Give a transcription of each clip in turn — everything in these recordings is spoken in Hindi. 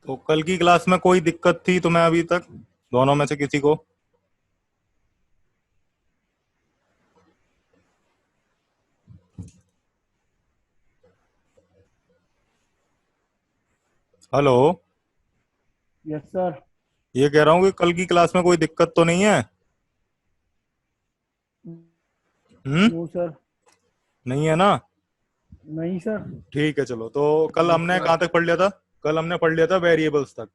तो कल की क्लास में कोई दिक्कत थी तुम्हें अभी तक, दोनों में से किसी को? हेलो। Yes sir. ये कह रहा हूँ कि कल की क्लास में कोई दिक्कत तो नहीं है? हम्म। No sir. नहीं है ना? नहीं सर। ठीक है, चलो। तो कल यस हमने सर। कहाँ तक पढ़ लिया था? कल हमने पढ़ लिया था वेरिएबल्स तक।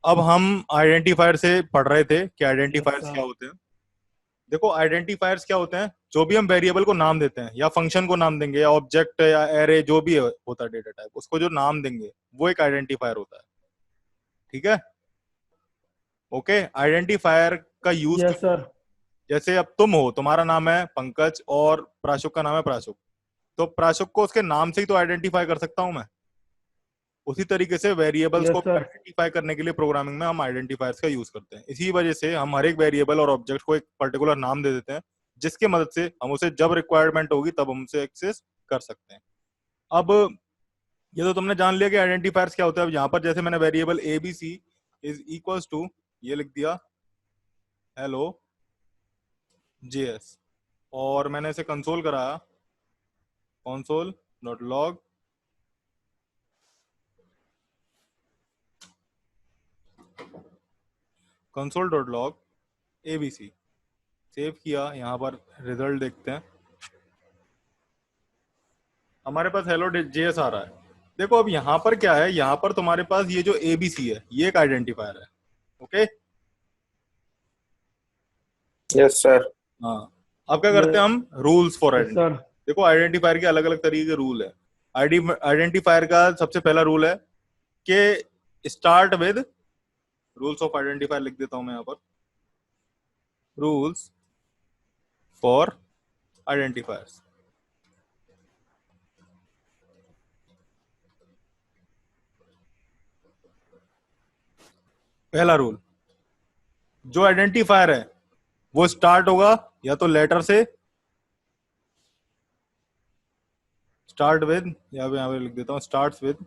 अब हम आइडेंटिफायर से पढ़ रहे थे कि यस आइडेंटिफायर्स क्या सर। होते हैं। देखो, आइडेंटिफायर्स क्या होते हैं? जो भी हम वेरिएबल को नाम देते हैं या फंक्शन को नाम देंगे या ऑब्जेक्ट या एरे जो भी होता है डेटा टाइप, उसको जो नाम देंगे वो एक आइडेंटिफायर होता है। ठीक है। ओके, आइडेंटिफायर का यूज। Yes sir. जैसे अब तुम हो, तुम्हारा नाम है पंकज और प्राशुक का नाम है प्राशुक। तो प्राशुक को उसके नाम से ही तो आइडेंटिफाई कर सकता हूं मैं। उसी तरीके से वेरिएबल्स को यस सर। आइडेंटिफाई करने के लिए प्रोग्रामिंग में हम आइडेंटिफायर्स का यूज करते हैं। इसी वजह से हम हर एक वेरिएबल और ऑब्जेक्ट को एक पर्टिकुलर नाम दे देते हैं, जिसके मदद से हम उसे जब रिक्वायरमेंट होगी तब हम उसे एक्सेस कर सकते हैं। अब ये तो तुमने जान लिया कि आइडेंटिफायर्स क्या होता है। अब यहाँ पर जैसे मैंने variable A B C is equals to ये लिख दिया, हेलो जेएस, और मैंने इसे कंसोल कराया, console dot log console dot log ABC. Save किया, यहाँ पर रिजल्ट देखते हैं। हमारे पास हेलो जेएस आ रहा है। देखो, अब यहाँ पर क्या है, यहाँ पर तुम्हारे पास ये जो एबीसी है ये एक आइडेंटिफायर है। ओके। Yes sir. हाँ। अब क्या करते हैं हम? Rules for yes sir. Identifier. देखो, आइडेंटिफायर के अलग अलग तरीके के रूल है। आइडेंटिफायर का सबसे पहला रूल है कि start with, rules of identifier लिख देता हूं मैं यहाँ पर, रूल्स फॉर आइडेंटिफायर्स। पहला रूल, जो आइडेंटिफायर है वो स्टार्ट होगा या तो लेटर से, स्टार्ट विद, यहाँ पे लिख देता हूँ स्टार्ट विद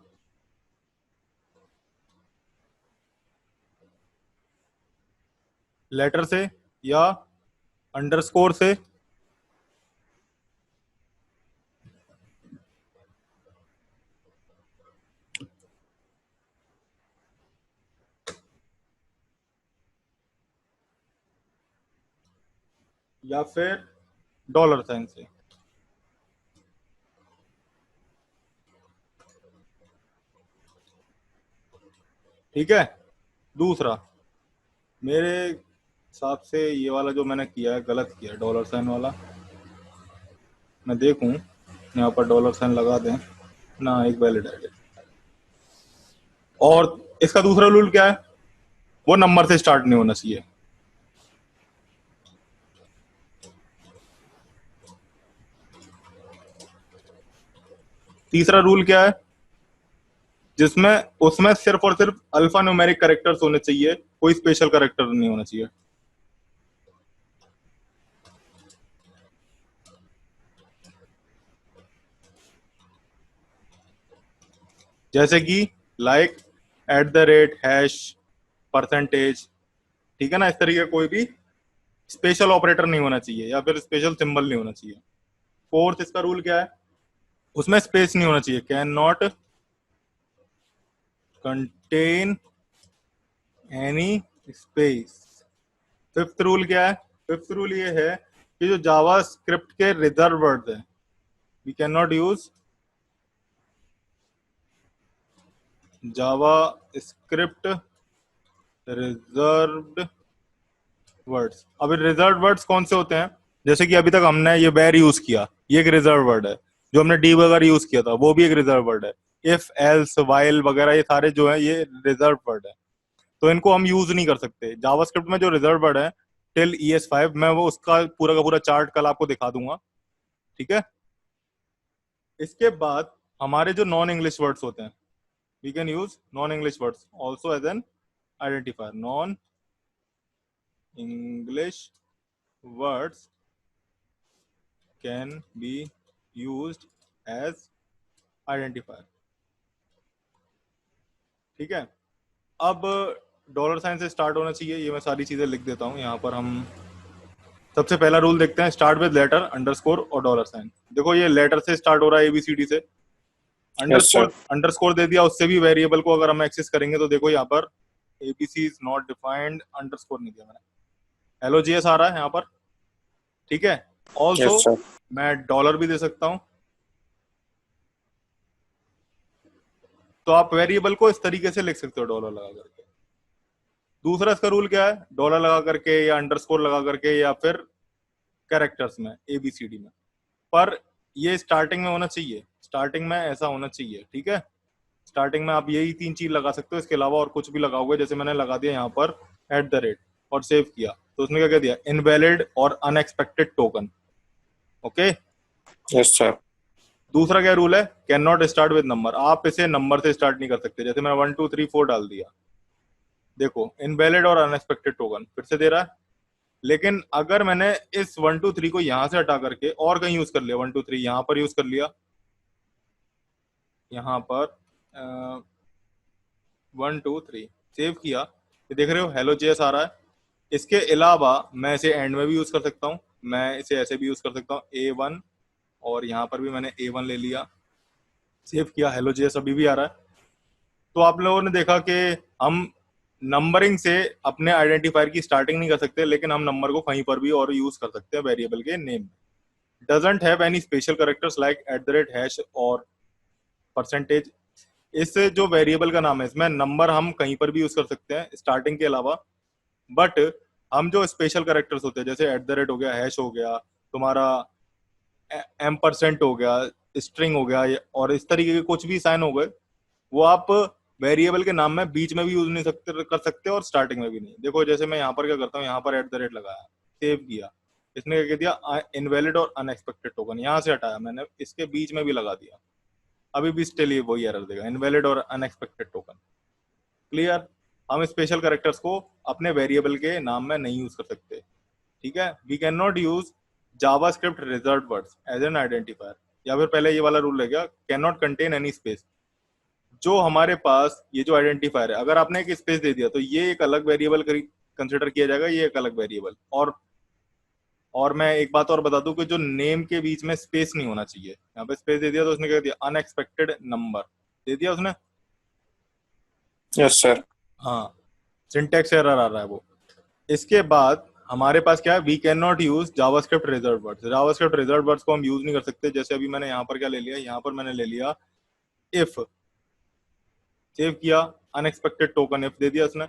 लेटर से या अंडरस्कोर से या फिर डॉलर साइन से। ठीक है। दूसरा, मेरे हिसाब से ये वाला जो मैंने किया है गलत किया है, डॉलर साइन वाला। मैं देखूं, यहाँ पर डॉलर साइन लगा दें ना, एक वैलिड है। और इसका दूसरा रूल क्या है? वो नंबर से स्टार्ट नहीं होना चाहिए। तीसरा रूल क्या है? जिसमें उसमें सिर्फ और सिर्फ अल्फा न्यूमेरिक कैरेक्टर्स होने चाहिए, कोई स्पेशल कैरेक्टर नहीं होना चाहिए। जैसे कि like, at the rate, hash, percentage. ठीक है ना? इस तरीके का कोई भी स्पेशल ऑपरेटर नहीं होना चाहिए या फिर स्पेशल सिंबल नहीं होना चाहिए। फोर्थ, इसका रूल क्या है? उसमें स्पेस नहीं होना चाहिए, cannot contain any space. Fifth rule क्या है? फिफ्थ रूल ये है कि जो जावा स्क्रिप्ट के रिजर्व वर्ड है, we cannot use JavaScript reserved words. अब रिजर्व वर्ड्स कौन से होते हैं? जैसे कि अभी तक हमने ये वेर यूज किया, ये एक रिजर्व वर्ड है। जो हमने डी वगैरह यूज किया था वो भी एक रिजर्व वर्ड है। इफ, एल्स, वाइल वगैरह ये सारे जो है ये रिजर्व वर्ड है। तो इनको हम यूज नहीं कर सकते। जावास्क्रिप्ट में जो रिजर्व वर्ड है टिल ES5, मैं वो उसका पूरा का पूरा चार्ट कल आपको दिखा दूंगा। ठीक है। इसके बाद हमारे जो नॉन इंग्लिश वर्ड्स होते हैं, we can use non English words also as an identifier. Non English words can be used as identifier. ठीक है। अब डॉलर साइन से स्टार्ट होना चाहिए, ये मैं सारी चीजें लिख देता हूँ यहाँ पर। हम सबसे पहला रूल देखते हैं, स्टार्ट विद लेटर, अंडरस्कोर और डॉलर साइन। देखो ये लेटर से स्टार्ट हो रहा है एबीसीडी से, Yes, sir. अंडरस्कोर दे दिया, उससे भी वेरिएबल को अगर हम एक्सेस करेंगे तो देखो यहाँ पर ABC is not defined, underscore नहीं दिया मैंने, एलओ जीएस आ रहा है यहाँ पर, ठीक है। Also Yes, sir. मैं डॉलर भी दे सकता हूँ। तो आप वेरिएबल को इस तरीके से लिख सकते हो डॉलर लगा करके। दूसरा इसका रूल क्या है, डॉलर लगा करके या अंडरस्कोर लगा करके या फिर कैरेक्टर्स में एबीसीडी में, पर ये स्टार्टिंग में होना चाहिए, स्टार्टिंग में ऐसा होना चाहिए, ठीक है। स्टार्टिंग में आप यही 3 चीज लगा सकते हो, इसके अलावा और कुछ भी लगाओगे, जैसे मैंने लगा दिया यहाँ पर @ और सेव किया, तो उसने क्या कह दिया, इनवैलिड और unexpected token. Okay. Yes, sir. दूसरा क्या रूल है, can not start with number, आप इसे नंबर से स्टार्ट नहीं कर सकते। जैसे मैंने 1 2 3 4 डाल दिया, देखो इनवैलिड और अनएक्सपेक्टेड टोकन फिर से दे रहा है। लेकिन अगर मैंने इस 1 2 3 को यहां से हटा करके और कहीं यूज कर लिया, 1 2 3 यहां पर यूज कर लिया, यहां पर 1 2 3 सेव किया, ये देख रहे हो हेलो जेएस आ रहा है। इसके अलावा मैं इसे एंड में भी यूज कर सकता हूँ, मैं इसे ऐसे भी यूज कर सकता हूँ A1, और यहाँ पर भी मैंने A1 ले लिया, सेव किया, हेलो जेएस अभी भी आ रहा है। तो आप लोगों ने देखा कि हम नंबरिंग से अपने आइडेंटिफायर की स्टार्टिंग नहीं कर सकते, लेकिन हम नंबर को कहीं पर भी और यूज कर सकते हैं वेरिएबल के name. Doesn't have any special characters like @ और परसेंटेज। इस जो वेरिएबल का नाम है, इसमें नंबर हम कहीं पर भी यूज कर सकते हैं स्टार्टिंग के अलावा, बट हम जो स्पेशल कैरेक्टर्स होते हैं, जैसे @ हो गया, हैश हो गया, तुम्हारा M% हो गया, स्ट्रिंग हो गया, और इस तरीके के कुछ भी साइन हो गए, वो आप वेरिएबल के नाम में बीच में भी यूज नहीं कर सकते और स्टार्टिंग में भी नहीं। देखो जैसे मैं यहाँ पर क्या करता हूँ, यहाँ पर @ लगाया, सेव किया, इसने क्या कह दिया, इनवैलिड और अनएक्सपेक्टेड टोकन, यहाँ से हटाया मैंने, इसके बीच में भी लगा दिया, अभी भी स्टिल ये वही एरर देगा, इनवैलिड और अनएक्सपेक्टेड टोकन। क्लियर। हम स्पेशल कैरेक्टर्स को अपने वेरिएबल के नाम में नहीं यूज कर सकते, ठीक है। We cannot use JavaScript reserved words as an identifier, या फिर पहले ये वाला रूल रहेगा, cannot contain any space. जो हमारे पास ये जो आइडेंटिफायर है, अगर आपने एक स्पेस दे दिया तो ये एक अलग वेरिएबल कंसिडर किया जाएगा, ये एक अलग वेरिएबल। और मैं एक बात और बता दूं कि जो नेम के बीच में स्पेस नहीं होना चाहिए, यहाँ पे स्पेस दे दिया तो उसने क्या दिया, अनएक्सपेक्टेड नंबर दे दिया उसने। Yes, sir. हाँ, सिंटैक्स एरर आ रहा है वो। इसके बाद हमारे पास क्या है, we cannot use JavaScript reserve words. JavaScript reserve words को हम यूज नहीं कर सकते। जैसे अभी मैंने यहाँ पर क्या ले लिया, यहाँ पर मैंने ले लिया इफ, सेव किया, अनएक्सपेक्टेड टोकन इफ दे दिया उसने।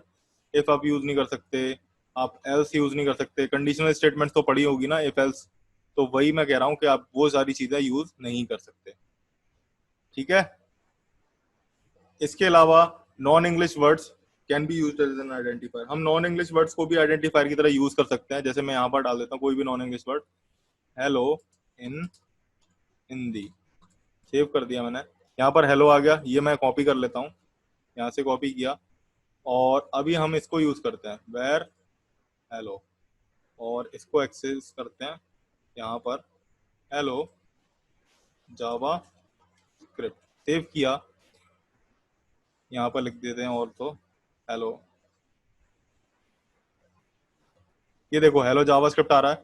इफ आप यूज नहीं कर सकते, आप एल्स यूज नहीं कर सकते, कंडीशनल स्टेटमेंट्स तो पढ़ी होगी ना, इफ एल्स, तो वही मैं कह रहा हूँ कि आप वो सारी चीजें यूज नहीं कर सकते, ठीक है। इसके अलावा non English words can be used as an identifier. हम नॉन इंग्लिश वर्ड्स को भी आइडेंटिफायर की तरह यूज कर सकते हैं। जैसे मैं यहाँ पर डाल देता हूँ कोई भी नॉन इंग्लिश वर्ड, हेलो इन हिंदी, सेव कर दिया मैंने, यहाँ पर हेलो आ गया, ये मैं कॉपी कर लेता हूँ, यहाँ से कॉपी किया, और अभी हम इसको यूज करते हैं वेर हेलो, और इसको एक्सेस करते हैं यहाँ पर हेलो जावा स्क्रिप्ट, सेव किया, यहाँ पर लिख देते हैं और तो हेलो, ये देखो हेलो जावास्क्रिप्ट आ रहा है।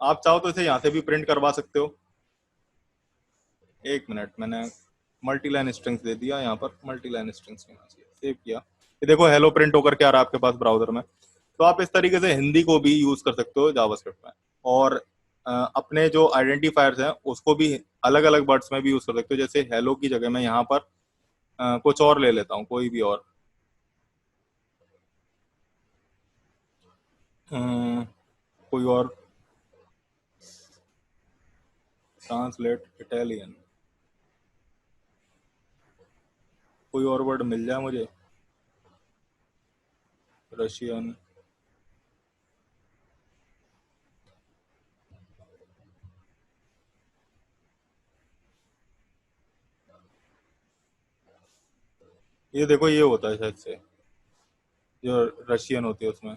आप चाहो तो इसे यहाँ से भी प्रिंट करवा सकते हो। एक मिनट, मैंने मल्टी लाइन स्ट्रिंग्स दे दिया, यहाँ पर मल्टी लाइन स्ट्रिंग्स होना चाहिए, सेव किया, ये देखो हेलो प्रिंट होकर के आ रहा है आपके पास ब्राउजर में। तो आप इस तरीके से हिंदी को भी यूज कर सकते हो जावास्क्रिप्ट में, और अपने जो आइडेंटिफायर्स हैं उसको भी अलग अलग वर्ड्स में भी यूज कर सकते हो। जैसे हेलो की जगह मैं यहाँ पर कुछ और ले लेता हूँ, कोई भी और, कोई और, ट्रांसलेट इटालियन, कोई और वर्ड मिल जाए मुझे, रशियन, ये देखो ये होता है शायद से, जो रशियन होती है उसमें,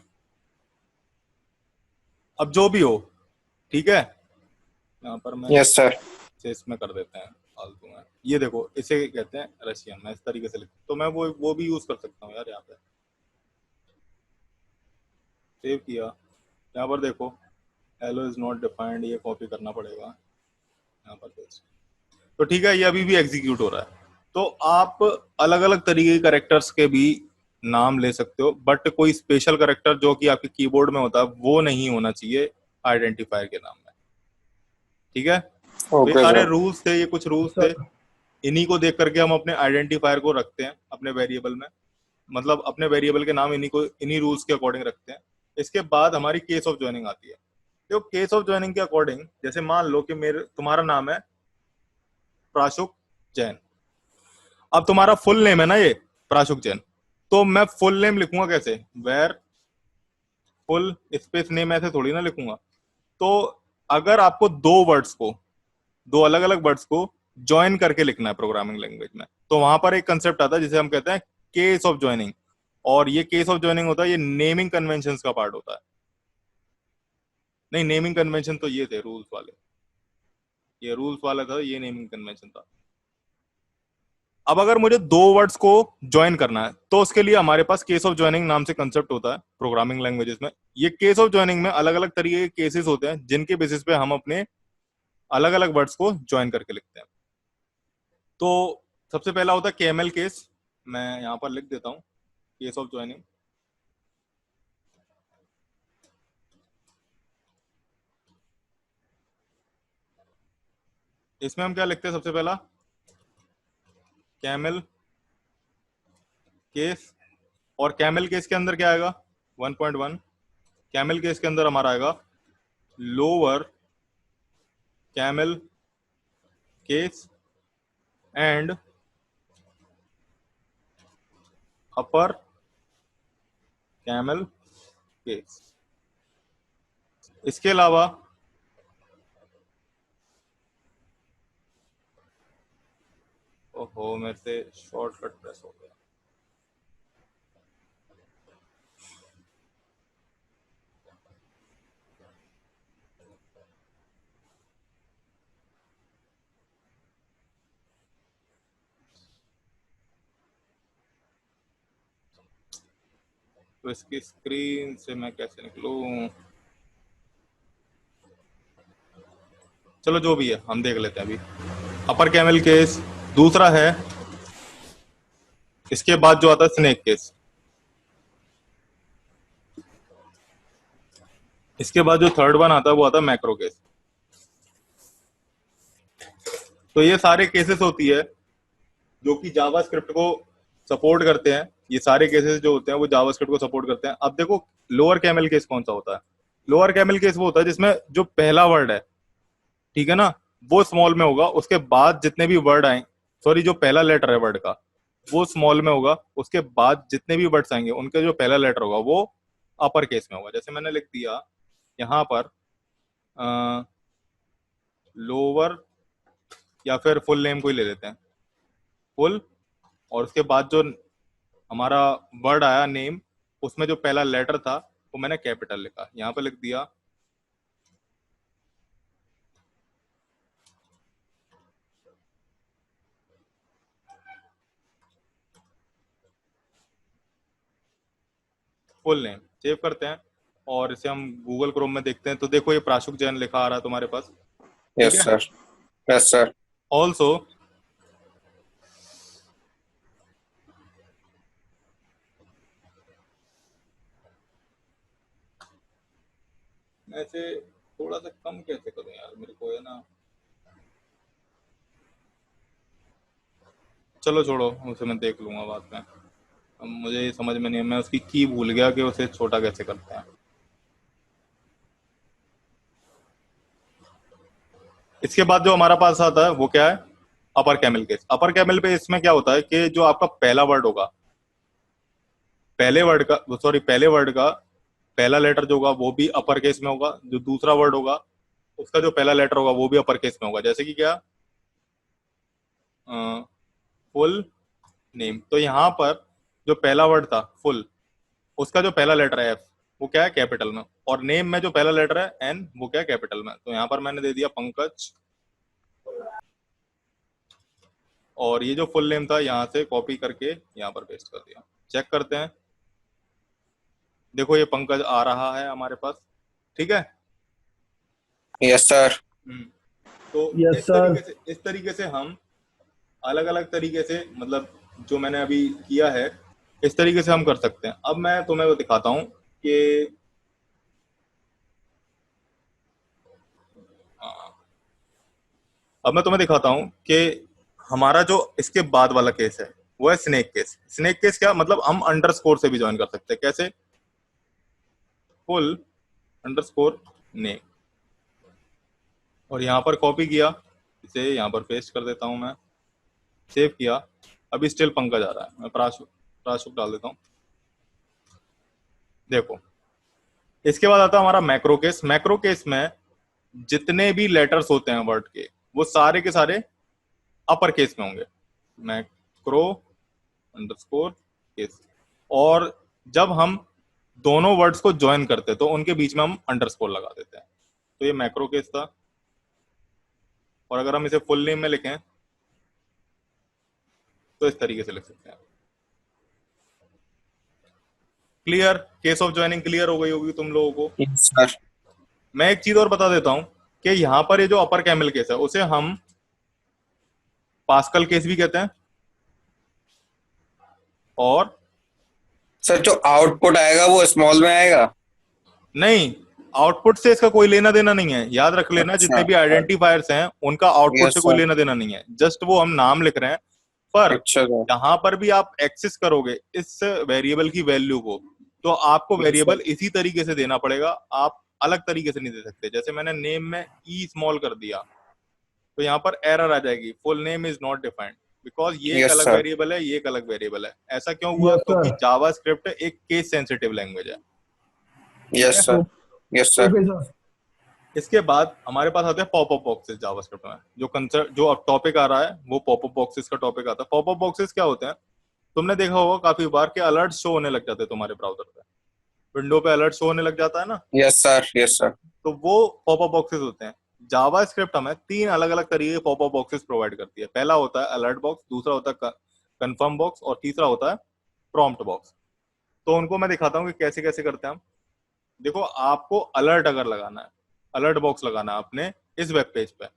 अब जो भी हो, ठीक है। यहाँ पर मैं Yes, sir. से इसमें कर देते हैं, फालतू में, ये देखो इसे कहते हैं रशियन, मैं इस तरीके से लिखता हूं, तो मैं वो भी यूज कर सकता हूँ यार। यहाँ पे सेव किया, यहाँ पर देखो हेलो इज नॉट डिफाइंड, ये कॉपी करना पड़ेगा यहाँ पर पेस्ट। तो ठीक है, ये अभी भी एग्जीक्यूट हो रहा है। तो आप अलग अलग तरीके के करेक्टर्स के भी नाम ले सकते हो, बट कोई स्पेशल करेक्टर जो कि आपके कीबोर्ड में होता है वो नहीं होना चाहिए आइडेंटिफायर के नाम में। ठीक है, तो ये ओके सारे सर। रूल्स थे, ये कुछ रूल्स थे, इन्हीं को देख करके हम अपने आइडेंटिफायर को रखते हैं अपने वेरिएबल में, मतलब अपने वेरिएबल के नाम इन्हीं रूल्स के अकॉर्डिंग रखते हैं। इसके बाद हमारी केस ऑफ ज्वाइनिंग आती है। देखो केस ऑफ ज्वाइनिंग के अकॉर्डिंग, जैसे मान लो कि मेरे तुम्हारा नाम है प्राशुक जैन, अब तुम्हारा फुल नेम है ना ये प्राशुक जैन, तो मैं फुल नेम लिखूंगा कैसे, वेर फुल स्पेस नेम, ऐसे थोड़ी ना लिखूंगा। तो अगर आपको दो अलग अलग वर्ड्स को ज्वाइन करके लिखना है प्रोग्रामिंग लैंग्वेज में, तो वहां पर एक कंसेप्ट आता है जिसे हम कहते हैं केस ऑफ ज्वाइनिंग। और ये केस ऑफ ज्वाइनिंग होता है, ये नेमिंग कन्वेंशन का पार्ट होता है। नहीं, नेमिंग कन्वेंशन तो ये थे रूल्स वाले, ये रूल्स वाला था, ये नेमिंग कन्वेंशन था। अब अगर मुझे दो वर्ड्स को ज्वाइन करना है तो उसके लिए हमारे पास केस ऑफ ज्वाइनिंग नाम से कंसेप्ट होता है प्रोग्रामिंग लैंग्वेजेस में। ये केस ऑफ ज्वाइनिंग में अलग अलग तरीके के केसेस होते हैं जिनके बेसिस पे हम अपने अलग अलग वर्ड्स को ज्वाइन करके लिखते हैं। तो सबसे पहला होता है केएमएल केस, मैं यहां पर लिख देता हूं केस ऑफ ज्वाइनिंग। इसमें हम क्या लिखते हैं, सबसे पहला कैमल केस, और कैमल केस के अंदर क्या आएगा 1.1, कैमल केस के अंदर हमारा आएगा lower camel case and upper camel case. इसके अलावा ओहो मेरे से शॉर्टकट प्रेस हो गया, तो इसकी स्क्रीन से मैं कैसे निकलूं। चलो जो भी है हम देख लेते हैं अभी। अपर कैमल केस दूसरा है, इसके बाद जो आता है स्नेक केस, इसके बाद जो थर्ड वन आता है वो आता है मैक्रो केस। तो ये सारे केसेस होती है जो कि जावास्क्रिप्ट को सपोर्ट करते हैं, ये सारे केसेस जो होते हैं वो जावास्क्रिप्ट को सपोर्ट करते हैं। अब देखो लोअर कैमल केस कौन सा होता है, लोअर कैमल केस वो होता है जिसमें जो पहला वर्ड है, ठीक है ना, वो स्मॉल में होगा, उसके बाद जितने भी वर्ड आए, सॉरी जो पहला लेटर है वर्ड का वो स्मॉल में होगा, उसके बाद जितने भी वर्ड्स आएंगे उनके जो पहला लेटर होगा वो अपर केस में होगा। जैसे मैंने लिख दिया यहाँ पर लोअर, या फिर फुल नेम को ही ले लेते हैं फुल, और उसके बाद जो हमारा वर्ड आया नेम, उसमें जो पहला लेटर था वो मैंने कैपिटल लिखा, यहाँ पे लिख दिया फुल नेम। सेव करते हैं और इसे हम गूगल क्रोम में देखते हैं, तो देखो ये प्राशुक जैन लिखा आ रहा है तुम्हारे पास, ठीक यस है। सर। Yes sir. ऑल्सो मैं इसे थोड़ा सा कम कैसे करूं यार, मेरे को है ना, चलो छोड़ो उसे मैं देख लूंगा बाद में। अब मुझे ये समझ में नहीं है, मैं उसकी की भूल गया कि उसे छोटा कैसे करते हैं। इसके बाद जो हमारा पास आता है वो क्या है, अपर कैमल केस। अपर कैमल पे इसमें क्या होता है कि जो आपका पहला वर्ड होगा, पहले वर्ड का सॉरी पहले वर्ड का पहला लेटर जो होगा वो भी अपर केस में होगा, जो दूसरा वर्ड होगा उसका जो पहला लेटर होगा वो भी अपर केस में होगा। जैसे कि क्या, फुल नेम, तो यहाँ पर जो पहला वर्ड था फुल, उसका जो पहला लेटर है एफ, वो क्या है कैपिटल में, और नेम में जो पहला लेटर है एन वो क्या है कैपिटल में। तो यहाँ पर मैंने दे दिया पंकज और ये जो फुल नेम था यहाँ से कॉपी करके यहाँ पर पेस्ट कर दिया। चेक करते हैं, देखो ये पंकज आ रहा है हमारे पास, ठीक है। Yes sir. हम्म, तो यस सर। इस तरीके से हम अलग अलग तरीके से, मतलब जो मैंने अभी किया है इस तरीके से हम कर सकते हैं। अब मैं तुम्हें वो दिखाता हूँ कि अब मैं तुम्हें दिखाता हूँ कि हमारा जो इसके बाद वाला केस है वो है स्नेक केस। स्नेक केस क्या मतलब, हम अंडरस्कोर से भी ज्वाइन कर सकते हैं। कैसे? फुल अंडरस्कोर नेम, और यहाँ पर कॉपी किया, इसे यहाँ पर पेस्ट कर देता हूँ मैं, सेव किया। अभी स्टिल पंकज आ रहा है, मैं प्राशुक डाल देता हूँ। देखो, इसके बाद आता है हमारा मैक्रो केस। मैक्रो केस में जितने भी लेटर्स होते हैं वर्ड के, वो सारे के सारे अपर केस में होंगे। Macro underscore case. और जब हम दोनों वर्ड्स को ज्वाइन करते हैं तो उनके बीच में हम अंडरस्कोर लगा देते हैं। तो ये मैक्रो केस था। और अगर हम इसे फुल नेम में लिखें तो इस तरीके से लिख सकते हैं। Clear? Case of joining clear हो गई होगी तुम लोगों को। Yes sir. मैं एक चीज और बता देता हूं कि यहां पर ये जो अपर कैमल केस है उसे हम पास्कल केस भी कहते हैं। और सर जो आउटपुट आएगा वो स्मॉल में आएगा? नहीं, आउटपुट से इसका कोई लेना देना नहीं है। याद रख लेना, अच्छा। जितने भी आइडेंटिफायर्स हैं उनका आउटपुट यस से कोई सर। लेना देना नहीं है। जस्ट वो हम नाम लिख रहे हैं। पर अच्छा सर। जहां पर भी आप एक्सेस करोगे इस वेरिएबल की वैल्यू को, तो आपको यस सर। वेरिएबल इसी तरीके से देना पड़ेगा। आप अलग तरीके से नहीं दे सकते। जैसे मैंने नेम में ई स्मॉल कर दिया तो यहाँ पर एरर आ जाएगी, full name is not defined, because ये एक यस अलग सर। वेरिएबल है, ये एक अलग वेरिएबल है। ऐसा क्यों हुआ? यस क्योंकि सर। जावास्क्रिप्ट एक केस सेंसिटिव लैंग्वेज है। ठीक यस है। Sir. Yes sir. Okay sir. इसके बाद हमारे पास आते हैं पॉपअप बॉक्सेस जावास्क्रिप्ट में। जो अब टॉपिक आ रहा है वो पॉपअप बॉक्सेस का टॉपिक आता है। पॉपअप बॉक्सेस क्या होते हैं? तुमने देखा होगा काफी बार कि अलर्ट शो होने लग जाते हैं तुम्हारे ब्राउजर पे, विंडो पे अलर्ट शो होने लग जाता है ना। Yes sir. Yes sir. तो वो पॉपअप बॉक्सेस होते हैं। जावास्क्रिप्ट हमें तीन अलग अलग तरीके के पॉपअप बॉक्सेस प्रोवाइड करती है। पहला होता है अलर्ट बॉक्स, दूसरा होता है कंफर्म बॉक्स, और तीसरा होता है प्रॉम्प्ट बॉक्स। तो उनको मैं दिखाता हूँ कि कैसे कैसे करते हैं हम। देखो, आपको अलर्ट अगर लगाना है, अलर्ट बॉक्स लगाना है अपने इस वेब पेज पे।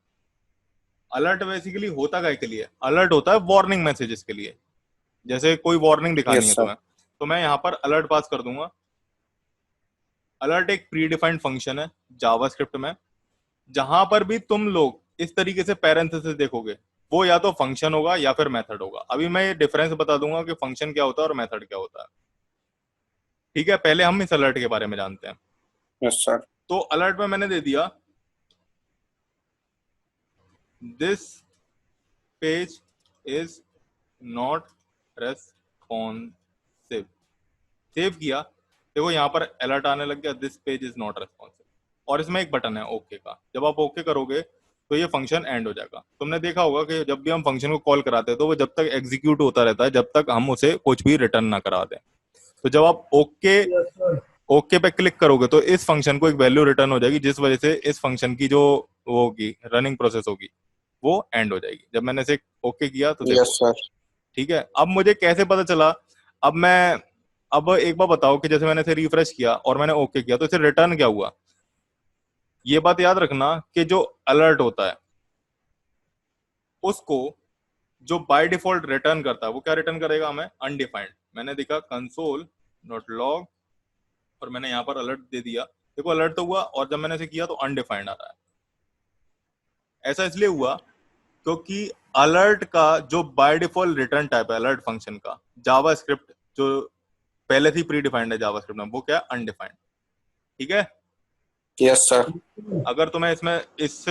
अलर्ट बेसिकली होता क्या के लिए? अलर्ट होता है वार्निंग मैसेजेस के लिए। जैसे कोई वार्निंग दिखानी यस है सर। तुम्हें, तो मैं यहाँ पर अलर्ट पास कर दूंगा। अलर्ट एक प्री डिफाइंड फंक्शन है जावास्क्रिप्ट में। जहां पर भी तुम लोग इस तरीके से पैरेंथेसिस देखोगे, वो या तो फंक्शन होगा या फिर मेथड होगा। अभी मैं ये डिफरेंस बता दूंगा कि फंक्शन क्या होता है और मेथड क्या होता है। ठीक है, पहले हम इस अलर्ट के बारे में जानते हैं। Yes sir. तो अलर्ट में मैंने दे दिया this page is not responsive. Save किया। देखो यहाँ पर अलर्ट आने लग गया, this page is not responsive. और इसमें एक बटन है ओके का। जब आप ओके करोगे तो ये फंक्शन एंड हो जाएगा। तुमने देखा होगा कि जब भी हम फंक्शन को कॉल कराते हैं तो वो जब तक एग्जीक्यूट होता रहता है जब तक हम उसे कुछ भी रिटर्न ना करा दें। तो जब आप यस सर। ओके पे क्लिक करोगे तो इस फंक्शन को एक वैल्यू रिटर्न हो जाएगी, जिस वजह से इस फंक्शन की जो वो होगी, रनिंग प्रोसेस होगी, वो एंड हो जाएगी। जब मैंने इसे ओके किया तो यस देखो। सर। ठीक है, अब मुझे कैसे पता चला? अब एक बार बताओ कि जैसे मैंने इसे रिफ्रेश किया और मैंने ओके किया तो इसे रिटर्न क्या हुआ? ये बात याद रखना कि जो अलर्ट होता है उसको जो बाय डिफॉल्ट रिटर्न करता है वो क्या रिटर्न करेगा हमें? अनडिफाइंड। मैंने देखा कंसोल डॉट लॉग और मैंने यहाँ पर अलर्ट दे दिया। देखो अलर्ट तो हुआ, और जब मैंने इसे किया तो अनडिफाइंड आ रहा है। ऐसा इसलिए हुआ क्योंकि अलर्ट का जो बाय डिफॉल्ट रिटर्न टाइप है अलर्ट फंक्शन का, जावास्क्रिप्ट जो पहले से प्री डिफाइंड है जावास्क्रिप्ट में, वो क्या है? अनडिफाइंड। ठीक है। Yes sir. अगर तुम्हें इसमें इस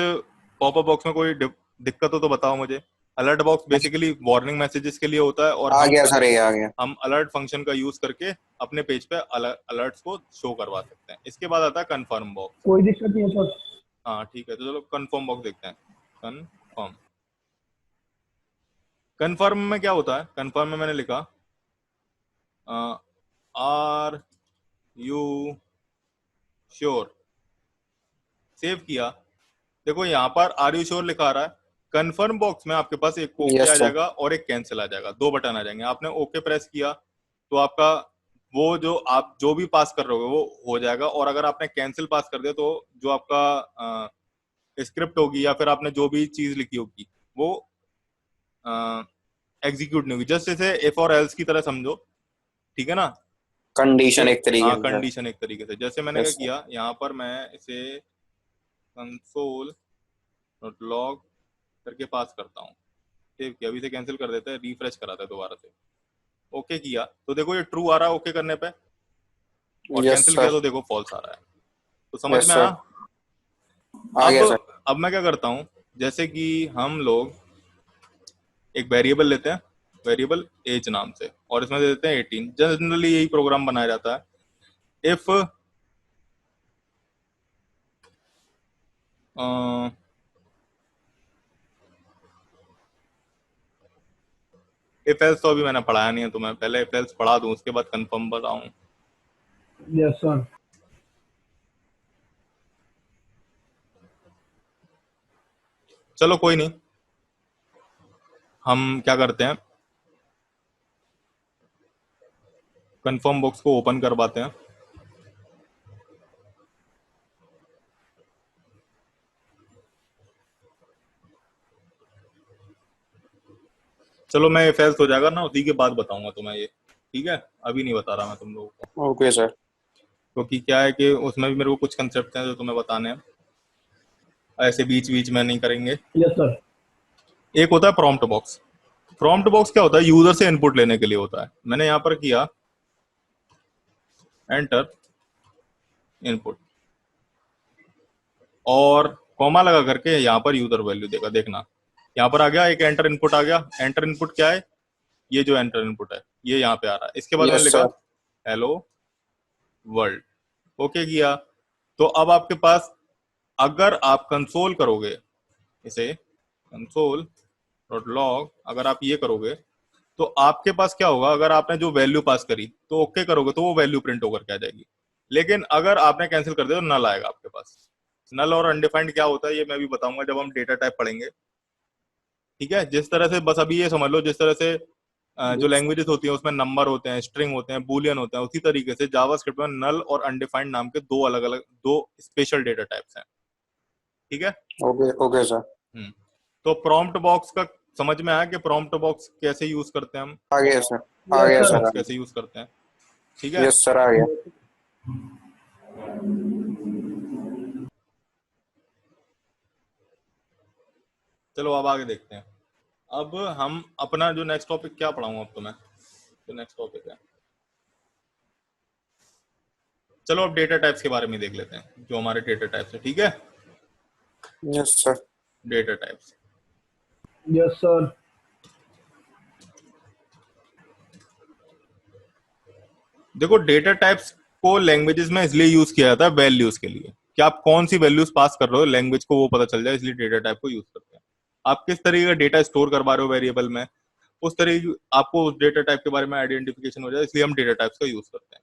पॉपअप बॉक्स में कोई दिक्कत हो तो बताओ मुझे। Alert box basically warning messages के लिए होता है, और आ गया सर, ये आ गया। हम अलर्ट फंक्शन का यूज करके अपने पेज पे अलर्ट्स को शो करवा सकते हैं। इसके बाद आता है कंफर्म बॉक्स। कोई दिक्कत नहीं है सर। हाँ ठीक है, तो चलो कंफर्म बॉक्स देखते हैं। कंफर्म कंफर्म में क्या होता है? कंफर्म में मैंने लिखा आर यू श्योर। सेव किया। देखो यहाँ पर आर यू श्योर लिखा आ रहा है, कन्फर्म बॉक्स में आपके पास एक ओके Yes, आ sir. जाएगा और एक कैंसिल आ जाएगा, दो बटन आ जाएंगे। आपने ओके प्रेस किया तो आपका वो जो आप जो भी पास कर रहे हो वो हो जाएगा, और अगर आपने कैंसिल पास कर दिया तो जो आपका स्क्रिप्ट होगी या फिर आपने जो भी चीज लिखी होगी वो एग्जीक्यूट नहीं होगी। जस्ट इसे इफ और एल्स की तरह समझो, ठीक है ना। कंडीशन एक तरीके हाँ, से, sir. कंडीशन एक तरीके से। जैसे मैंने क्या Yes, sir. किया, यहाँ पर मैं इसे कंसोल डॉट लॉग करके पास करता हूँ। सेव किया, अभी से कैंसिल कर देते हैं, रिफ्रेश कराते हैं दोबारा से। ओके किया तो देखो ये ट्रू आ रहा है ओके करने पे, और Yes, कैंसिल sir. किया तो देखो फॉल्स आ रहा है। तो समझ Yes, में sir. आया। आ अब गया, sir. अब मैं क्या करता हूँ, जैसे कि हम लोग एक वेरिएबल लेते हैं, वेरिएबल एज नाम से, और इसमें दे देते हैं 18। जनरली यही प्रोग्राम बनाया जाता है। इफ इफ एल्स तो अभी मैंने पढ़ाया नहीं है, तो मैं पहले इफ एल्स पढ़ा दूं, उसके बाद कंफर्म बताऊं। Yes, sir. चलो कोई नहीं, हम क्या करते हैं, कंफर्म बॉक्स को ओपन करवाते हैं। चलो मैं इफ एल्स हो जाएगा ना उसी के बाद बताऊंगा तुम्हें ये, ठीक है। अभी नहीं बता रहा मैं तुम लोगों को, Okay, sir. क्योंकि क्या है कि उसमें भी मेरे को कुछ कंसेप्ट हैं जो तुम्हें बताने हैं, ऐसे बीच बीच में नहीं करेंगे। Yes, sir. एक होता है प्रॉम्प्ट बॉक्स। प्रॉम्प्ट बॉक्स क्या होता है, यूजर से इनपुट लेने के लिए होता है। मैंने यहाँ पर किया एंटर इनपुट, और कॉमा लगा करके यहाँ पर यूजर वैल्यू देगा। देखना यहाँ पर आ गया, एक एंटर इनपुट आ गया। एंटर इनपुट क्या है, ये जो एंटर इनपुट है ये यहाँ पे आ रहा है। इसके बाद मैंने Yes, लिखा sir. हेलो वर्ल्ड, ओके किया। तो अब आपके पास, अगर आप कंसोल करोगे इसे, कंसोल डॉट लॉग, अगर आप ये करोगे तो आपके पास क्या होगा, अगर आपने जो वैल्यू पास करी तो ओके करोगे तो वो वैल्यू प्रिंट होकर के आ जाएगी। लेकिन अगर आपने कैंसिल कर दिया तो नल आएगा आपके पास। नल और अनडिफाइंड क्या होता है ये मैं भी बताऊंगा जब हम डेटा टाइप पढ़ेंगे, ठीक है। जिस तरह से, बस अभी ये समझ लो, जिस तरह से जो Yes, लैंग्वेजेस होती हैं उसमें नंबर होते हैं, स्ट्रिंग होते हैं, बूलियन होते हैं, उसी तरीके से जावास्क्रिप्ट में नल और अनडिफाइंड नाम के दो अलग अलग, दो स्पेशल डेटा टाइप्स हैं, ठीक है। okay, okay, sir. हम्म तो प्रॉम्प्ट बॉक्स का समझ में आया कि प्रॉम्प्ट बॉक्स कैसे यूज करते हैं हम, आ गया, sir. आ Yes, गया, प्रॉम्प्ट sir. Box sir. कैसे यूज करते हैं, ठीक है। Yes, sir. आ गया. चलो अब आगे देखते हैं। अब हम अपना जो नेक्स्ट टॉपिक, क्या पढ़ाऊंगा अब तो मैं, जो नेक्स्ट टॉपिक है, चलो अब डेटा टाइप्स के बारे में देख लेते हैं, जो हमारे डेटा टाइप्स है, ठीक है। Yes, sir. Data types, Yes, sir. देखो डेटा टाइप्स को लैंग्वेजेस में इसलिए यूज किया जाता है वैल्यूज के लिए, कि आप कौन सी वैल्यूज पास कर रहे हो लैंग्वेज को वो पता चल जाए, इसलिए डेटा टाइप को यूज करते हैं। आप किस तरीके का डेटा स्टोर करवा रहे हो वेरिएबल में, उस तरीके आपको उस डेटा टाइप के बारे में आइडेंटिफिकेशन हो जाए, इसलिए हम डेटा टाइप्स का यूज करते हैं।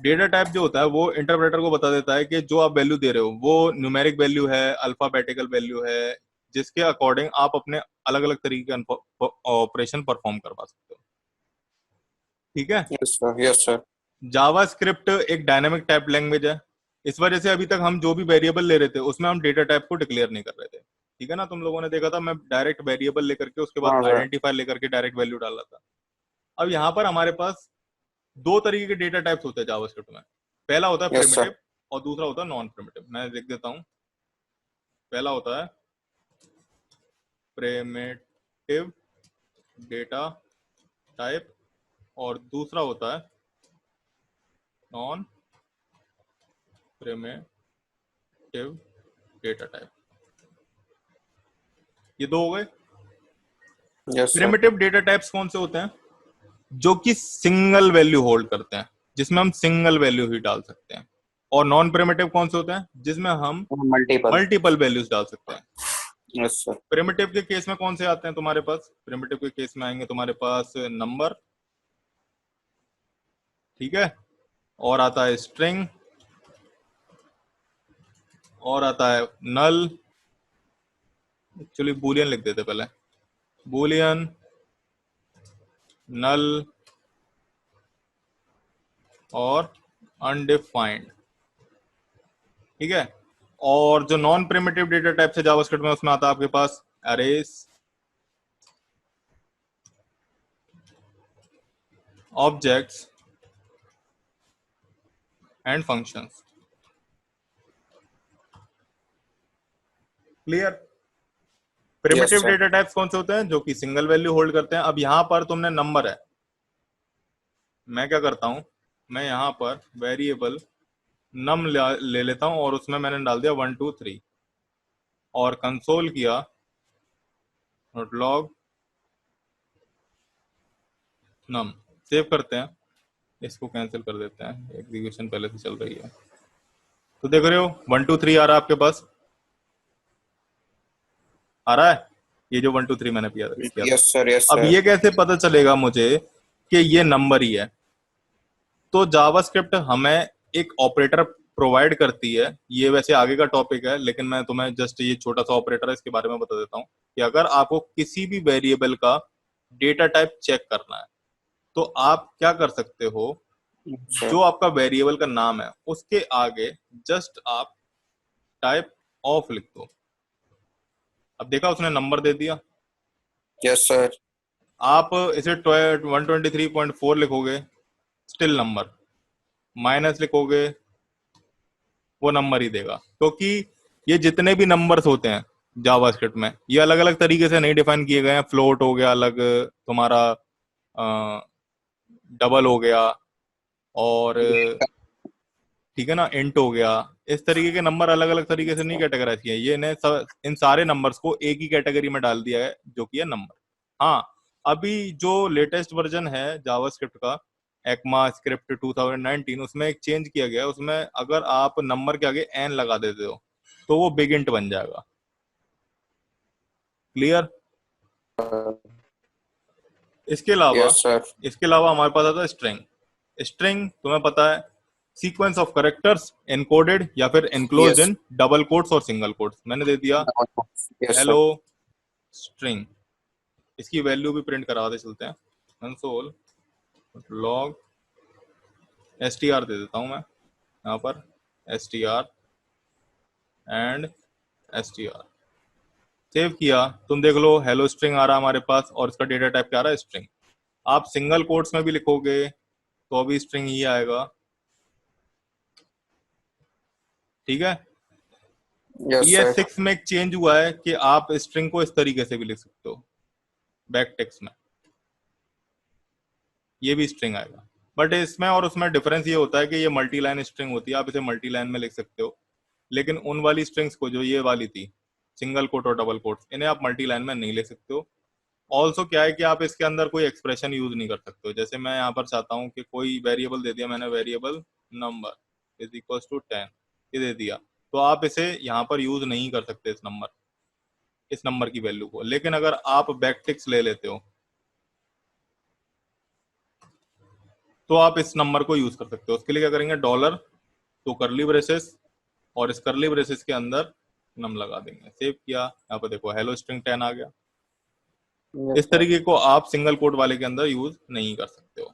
डेटा टाइप जो होता है वो इंटरप्रेटर को बता देता है कि जो आप वैल्यू दे रहे हो वो न्यूमेरिक वैल्यू है, अल्फाबेटिकल वैल्यू है, जिसके अकॉर्डिंग आप अपने अलग अलग तरीके के ऑपरेशन परफॉर्म करवा सकते हो, ठीक है। Yes, sir. Yes, sir. JavaScript एक डायनामिक टाइप लैंग्वेज है, इस वजह से अभी तक हम जो भी वेरिएबल ले रहे थे उसमें हम डेटा टाइप को डिक्लेयर नहीं कर रहे थे, ठीक है ना। तुम लोगों ने देखा था मैं डायरेक्ट वेरिएबल लेकर के उसके बाद हाँ, sir. आइडेंटिफायर लेकर के डायरेक्ट वैल्यू डाला था। अब यहाँ पर हमारे पास दो तरीके के डेटा टाइप्स होते हैं जावास्क्रिप्ट में। पहला होता है Yes, sir. प्रिमिटिव और दूसरा होता है नॉन प्रिमिटिव। मैं लिख देता हूँ, पहला होता है प्रिमिटिव डेटा टाइप और दूसरा होता है नॉन प्रिमिटिव डेटा टाइप। ये दो हो गए। Yes, sir. Primitive data types कौन से होते हैं, जो कि सिंगल वैल्यू होल्ड करते हैं, जिसमें हम सिंगल वैल्यू ही डाल सकते हैं। और नॉन प्रिमिटिव कौन से होते हैं, जिसमें हम Multiple. मल्टीपल वैल्यूज डाल सकते हैं। Yes, sir. प्रिमिटिव के केस में कौन से आते हैं तुम्हारे पास, प्रिमिटिव के केस में आएंगे तुम्हारे पास नंबर, ठीक है, और आता है स्ट्रिंग, और आता है नल, एक्चुअली बूलियन लिख देते पहले, बूलियन नल और अनडिफाइंड, ठीक है। और जो नॉन प्रिमिटिव डेटा टाइप से जावास्क्रिप्ट में उसमें आता है आपके पास arrays, objects and functions. Clear? Yes primitive sir. Data types कौन से होते हैं? जो कि सिंगल वैल्यू होल्ड करते हैं। अब यहां पर तुमने नंबर है, मैं क्या करता हूं, मैं यहां पर वेरिएबल नम ले लेता हूं और उसमें मैंने डाल दिया 1 2 3 और कंसोल किया log नम। सेव करते हैं, इसको कैंसिल कर देते हैं, एग्जीक्यूशन पहले से चल रही है। तो देख रहे हो 1 2 3 आ रहा है आपके पास, आ रहा है ये जो 1 2 3 मैंने किया था। यस सर, यस अब सर। ये कैसे पता चलेगा मुझे कि ये नंबर ही है? तो जावास्क्रिप्ट हमें एक ऑपरेटर प्रोवाइड करती है, ये वैसे आगे का टॉपिक है लेकिन मैं तुम्हें जस्ट ये छोटा सा ऑपरेटर है इसके बारे में बता देता हूँ कि अगर आपको किसी भी वेरिएबल का डेटा टाइप चेक करना है तो आप क्या कर सकते हो, सर। जो आपका वेरिएबल का नाम है उसके आगे जस्ट आप टाइप ऑफ लिख दो। अब देखा उसने नंबर दे दिया, यस सर। आप इसे 123.4 लिखोगे स्टिल नंबर, माइनस लिखोगे वो नंबर ही देगा, क्योंकि ये जितने भी नंबर्स होते हैं जावास्क्रिप्ट में ये अलग अलग तरीके से नहीं डिफाइन किए गए हैं। फ्लोट हो गया अलग, तुम्हारा डबल हो गया, और ठीक है ना, इंट हो गया। इस तरीके के नंबर अलग अलग तरीके से नहीं कैटेगराइज किए, ये ने इन सारे नंबर्स को एक ही कैटेगरी में डाल दिया है जो कि है नंबर। हाँ, अभी जो लेटेस्ट वर्जन है जावास्क्रिप्ट का, एक्मा स्क्रिप्ट 2019, उसमें एक चेंज किया गया है। उसमें अगर आप नंबर के आगे एन लगा देते हो तो वो बिग इंट बन जाएगा। क्लियर? इसके अलावा यस सर। इसके अलावा हमारे पास आता है स्ट्रिंग। स्ट्रिंग तुम्हें पता है, सीक्वेंस ऑफ कैरेक्टर्स एनकोडेड या फिर enclosed yes. In double quotes और सिंगल कोट्स। मैंने दे दिया यस सर। हेलो स्ट्रिंग, इसकी वैल्यू भी प्रिंट कराते चलते हैं, कंसोल लॉग str दे देता हूं मैं यहाँ पर, str एंड str। सेव किया, तुम देख लो हेलो स्ट्रिंग आ रहा है हमारे पास और इसका डेटा टाइप क्या आ रहा है स्ट्रिंग। आप सिंगल कोट्स में भी लिखोगे तो अभी स्ट्रिंग ही आएगा, ठीक है। Yes sir. ES6 में एक चेंज हुआ है कि आप स्ट्रिंग को इस तरीके से भी लिख सकते हो, बैक टेक्स्ट में, ये भी स्ट्रिंग आएगा। बट इसमें और उसमें डिफरेंस ये होता है कि ये मल्टी लाइन स्ट्रिंग होती है, आप इसे मल्टी लाइन में लिख सकते हो, लेकिन उन वाली स्ट्रिंग्स को जो ये वाली थी सिंगल कोट और डबल कोट, इन्हें आप मल्टी लाइन में नहीं लिख सकते हो। ऑल्सो क्या है कि आप इसके अंदर कोई एक्सप्रेशन यूज नहीं कर सकते हो। जैसे मैं यहाँ पर चाहता हूँ कि कोई वेरिएबल दे दिया मैंने, variable number is equal to 10, ये दे दिया, तो आप इसे यहाँ पर यूज नहीं कर सकते इस नंबर की वैल्यू को। लेकिन अगर आप बैकटिक्स ले लेते हो तो आप इस नंबर को यूज कर सकते हो। उसके लिए क्या करेंगे, डॉलर तो करली ब्रेसेस, और इस करली ब्रेसेस के अंदर नम लगा देंगे। सेव किया, यहाँ पर देखो हेलो स्ट्रिंग 10 आ गया। यस इस सर। तरीके को आप सिंगल कोट वाले के अंदर यूज नहीं कर सकते हो।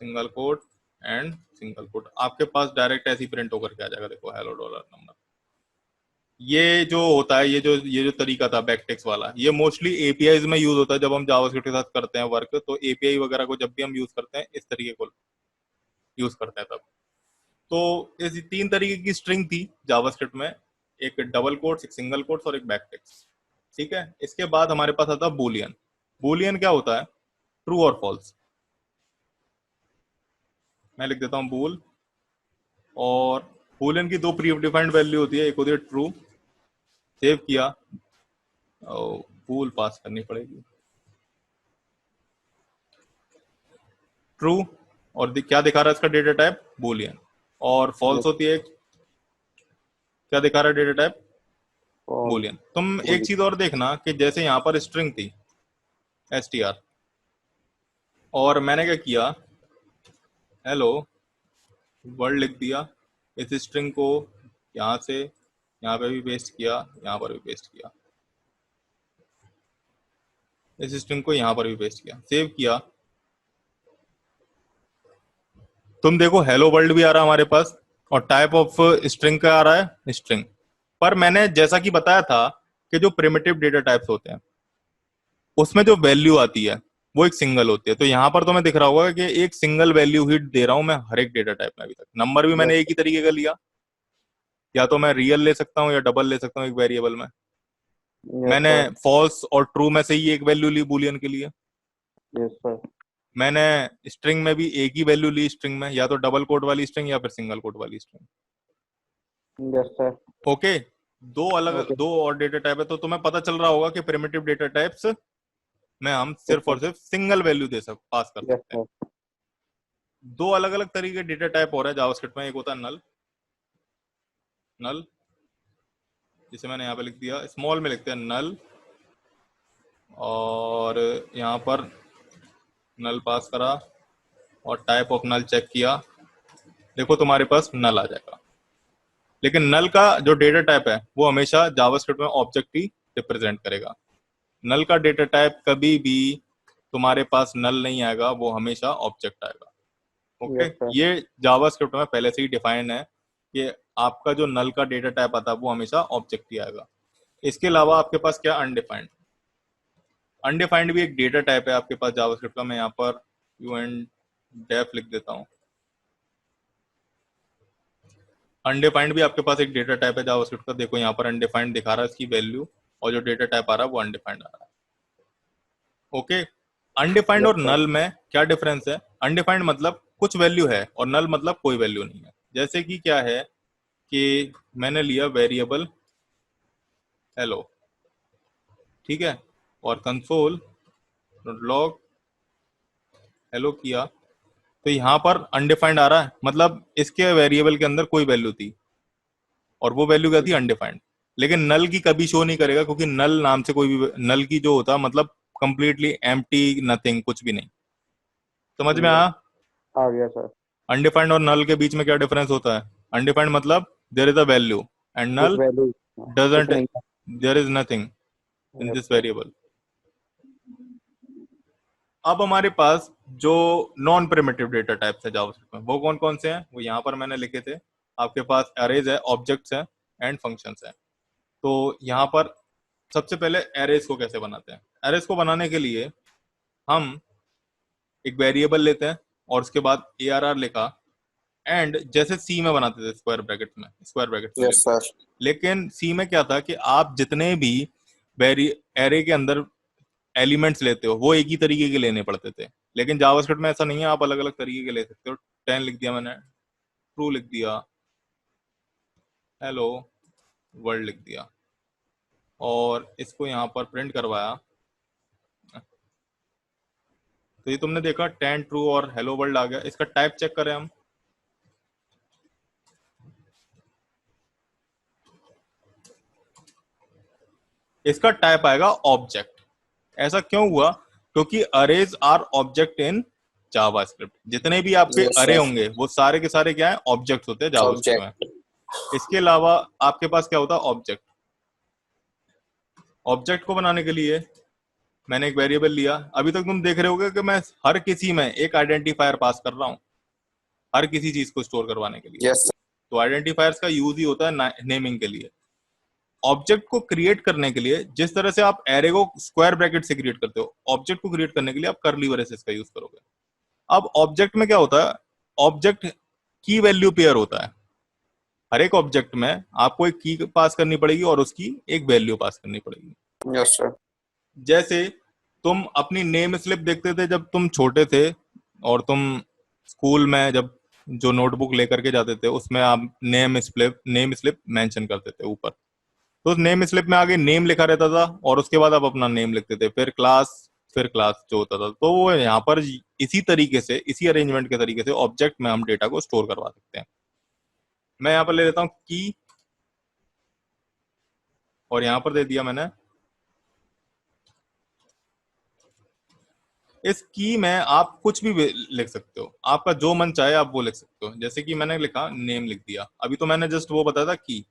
Single quote and single quote आपके पास डायरेक्ट ऐसी प्रिंट होकर के आ जाएगा, देखो हेलो डॉलर नंबर। ये जो होता है, ये जो तरीका था बैकटेक्स वाला, ये मोस्टली एपीआईज में यूज होता है। जब हम जावास्क्रिप्ट के साथ करते हैं वर्क, तो एपीआई वगैरह को जब भी हम यूज करते हैं इस तरीके को यूज करते हैं तब। तो इस 3 तरीके की स्ट्रिंग थी जावास्क्रिप्ट में, एक डबल कोट्स, एक सिंगल कोट्स और एक बैकटेक्स, ठीक है। इसके बाद हमारे पास आता है बूलियन। बूलियन क्या होता है, ट्रू और फॉल्स। मैं लिख देता हूं बूल, और बूलियन की दो प्री डिफाइंड वैल्यू होती है, एक होती है ट्रू। सेव किया, बूल पास करनी पड़ेगी ट्रू, और क्या दिखा रहा है इसका डेटा टाइप बूलियन। और फॉल्स होती है, क्या दिखा रहा है डेटा टाइप बूलियन। तुम एक चीज और देखना कि जैसे यहाँ पर स्ट्रिंग थी str, और मैंने क्या किया, हेलो वर्ड लिख दिया, इस स्ट्रिंग को यहाँ से यहाँ पे भी पेस्ट किया, यहाँ पर भी पेस्ट किया। इस स्ट्रिंग को यहाँ पर भी पेस्ट किया, सेव किया। तुम देखो हेलो वर्ल्ड भी आ रहा है हमारे पास, और टाइप ऑफ स्ट्रिंग का आ रहा है स्ट्रिंग। पर मैंने जैसा कि बताया था कि जो प्रिमिटिव डेटा टाइप्स होते हैं उसमें जो वैल्यू आती है वो एक सिंगल होती है। तो यहाँ पर तुम्हें दिख रहा होगा कि एक सिंगल वैल्यू ही दे रहा हूं मैं हर एक डेटा टाइप में। अभी तक नंबर भी मैंने यस एक ही तरीके का लिया, या तो मैं रियल ले सकता हूँ या डबल ले सकता हूँ एक वेरिएबल में। यस मैंने सर। फॉल्स और ट्रू में से ही एक वैल्यू ली बुलियन के लिए। Yes sir. मैंने स्ट्रिंग में भी एक ही वैल्यू ली स्ट्रिंग में, या तो डबल कोट वाली स्ट्रिंग या फिर सिंगल कोट वाली string. Yes sir. Okay, okay. दो और डेटा टाइप है, तो तुम्हें पता चल रहा होगा कि प्रिमिटिव डेटा टाइप्स में हम सिर्फ और सिर्फ सिंगल वैल्यू पास कर यस सकते हैं। सर। दो अलग अलग तरीके के डेटा टाइप हो रहा है जावास्क्रिप्ट में। एक होता है नल, नल जिसे मैंने यहाँ पे लिख दिया, स्मॉल में लिखते हैं नल, और यहाँ पर नल पास करा और टाइप ऑफ नल चेक किया, देखो तुम्हारे पास नल आ जाएगा। लेकिन नल का जो डेटा टाइप है वो हमेशा जावास्क्रिप्ट में ऑब्जेक्ट ही रिप्रेजेंट करेगा। नल का डेटा टाइप कभी भी तुम्हारे पास नल नहीं आएगा, वो हमेशा ऑब्जेक्ट आएगा। Okay, yes sir. ये जावास्क्रिप्ट में पहले से ही डिफाइन है कि आपका जो नल का डेटा टाइप आता है वो हमेशा ऑब्जेक्ट ही आएगा। इसके अलावा आपके पास क्या अनडिफाइंड, अनडिफाइंड भी एक डेटा टाइप है आपके पास जावास्क्रिप्ट का। मैं यहाँ पर यू एंड डेफ लिख देता हूँ। अनडिफाइंड भी आपके पास एक डेटा टाइप है जावास्क्रिप्ट का। देखो यहाँ पर अनडिफाइंड दिखा रहा है इसकी वैल्यू, और जो डेटा टाइप आ रहा है वो अनडिफाइंड आ रहा है। ओके, अनडिफाइंड यस और सर। नल में क्या डिफरेंस है? अनडिफाइंड मतलब कुछ वैल्यू है, और नल मतलब कोई वैल्यू नहीं है। जैसे कि क्या है कि मैंने लिया वेरिएबल हेलो, ठीक है, और कंसोल लॉग हेलो किया, तो यहाँ पर अनडिफाइंड आ रहा है, मतलब इसके वेरिएबल के अंदर कोई वैल्यू थी और वो वैल्यू क्या थी? अनडिफाइंड। लेकिन नल की कभी शो नहीं करेगा, क्योंकि नल नाम से कोई भी, नल की जो होता है मतलब कंप्लीटली एम्प्टी, नथिंग, कुछ भी नहीं। समझ में आया? आ गया सर। अनडिफाइंड और नल के बीच में क्या डिफरेंस होता है? अनडिफाइंड मतलब there is a value, and कुछ नल वैल्यू कुछ डजंट, नहीं। There is nothing in yes this sir. Variable. अब हमारे पास जो नॉन प्रिमिटिव डेटा टाइप्स है जावास्क्रिप्ट में, वो कौन कौन से हैं? वो यहाँ पर मैंने लिखे थे। आपके पास अरेज है, ऑब्जेक्ट्स है, एंड फंक्शंस है। तो यहाँ पर सबसे पहले एरेज को कैसे बनाते हैं? एरेज को बनाने के लिए हम एक वेरिएबल लेते हैं और उसके बाद ARR लिखा, एंड जैसे सी में बनाते थे स्क्वायर ब्रैकेट में, स्क्वायर ब्रैकेट में यस लिखते हैं। सर। लेकिन सी में क्या था कि आप जितने भी वेरी एरे के अंदर एलिमेंट्स लेते हो वो एक ही तरीके के लेने पड़ते थे। लेकिन जावास्क्रिप्ट में ऐसा नहीं है, आप अलग अलग तरीके के ले सकते हो। 10 लिख दिया मैंने, ट्रू लिख दिया, हेलो वर्ल्ड लिख दिया, और इसको यहाँ पर प्रिंट करवाया। तो ये तुमने देखा 10 ट्रू और हेलो वर्ल्ड आ गया। इसका टाइप चेक करें हम, इसका टाइप आएगा ऑब्जेक्ट। ऐसा क्यों हुआ? क्योंकि arrays are object in JavaScript. जितने भी आपके यस अरे सर। होंगे वो सारे के सारे क्या है? ऑब्जेक्ट्स होते हैं जावास्क्रिप्ट में। ऑब्जेक्ट। इसके अलावा आपके पास क्या होता है? ऑब्जेक्ट। ऑब्जेक्ट को बनाने के लिए मैंने एक वेरिएबल लिया। अभी तक तुम देख रहे होगे कि मैं हर किसी में एक आइडेंटिफायर पास कर रहा हूं, हर किसी चीज को स्टोर करवाने के लिए। Yes sir. तो आइडेंटिफायर्स का यूज ही होता है नेमिंग के लिए। ऑब्जेक्ट को क्रिएट करने के लिए जिस तरह से आप एरे को स्क्वायर ब्रैकेट से क्रिएट करते हो, ऑब्जेक्ट को क्रिएट करने के लिए आप कर्ली ब्रेसेस का यूज करोगे। अब ऑब्जेक्ट में क्या होता है? ऑब्जेक्ट की वैल्यू पेयर होता है। हर एक ऑब्जेक्ट में आपको एक की पास करनी पड़ेगी और उसकी एक वैल्यू पास करनी पड़ेगी। Yes sir. जैसे तुम अपनी नेम स्लिप देखते थे जब तुम छोटे थे, और तुम स्कूल में जब जो नोटबुक लेकर के जाते थे उसमें आप नेम स्लिप मेंशन करते थे ऊपर। तो उस नेम स्लिप में आगे नेम लिखा रहता था और उसके बाद आप अपना नेम लिखते थे, फिर क्लास जो होता था। तो वो यहाँ पर इसी तरीके से, इसी अरेंजमेंट के तरीके से ऑब्जेक्ट में हम डेटा को स्टोर करवा सकते हैं। मैं यहाँ पर ले लेता हूँ की, और यहाँ पर दे दिया मैंने। इस की में आप कुछ भी लिख सकते हो, आपका जो मन चाहे आप वो लिख सकते हो। जैसे कि मैंने लिखा नेम लिख दिया, अभी तो मैंने जस्ट वो बताया था की,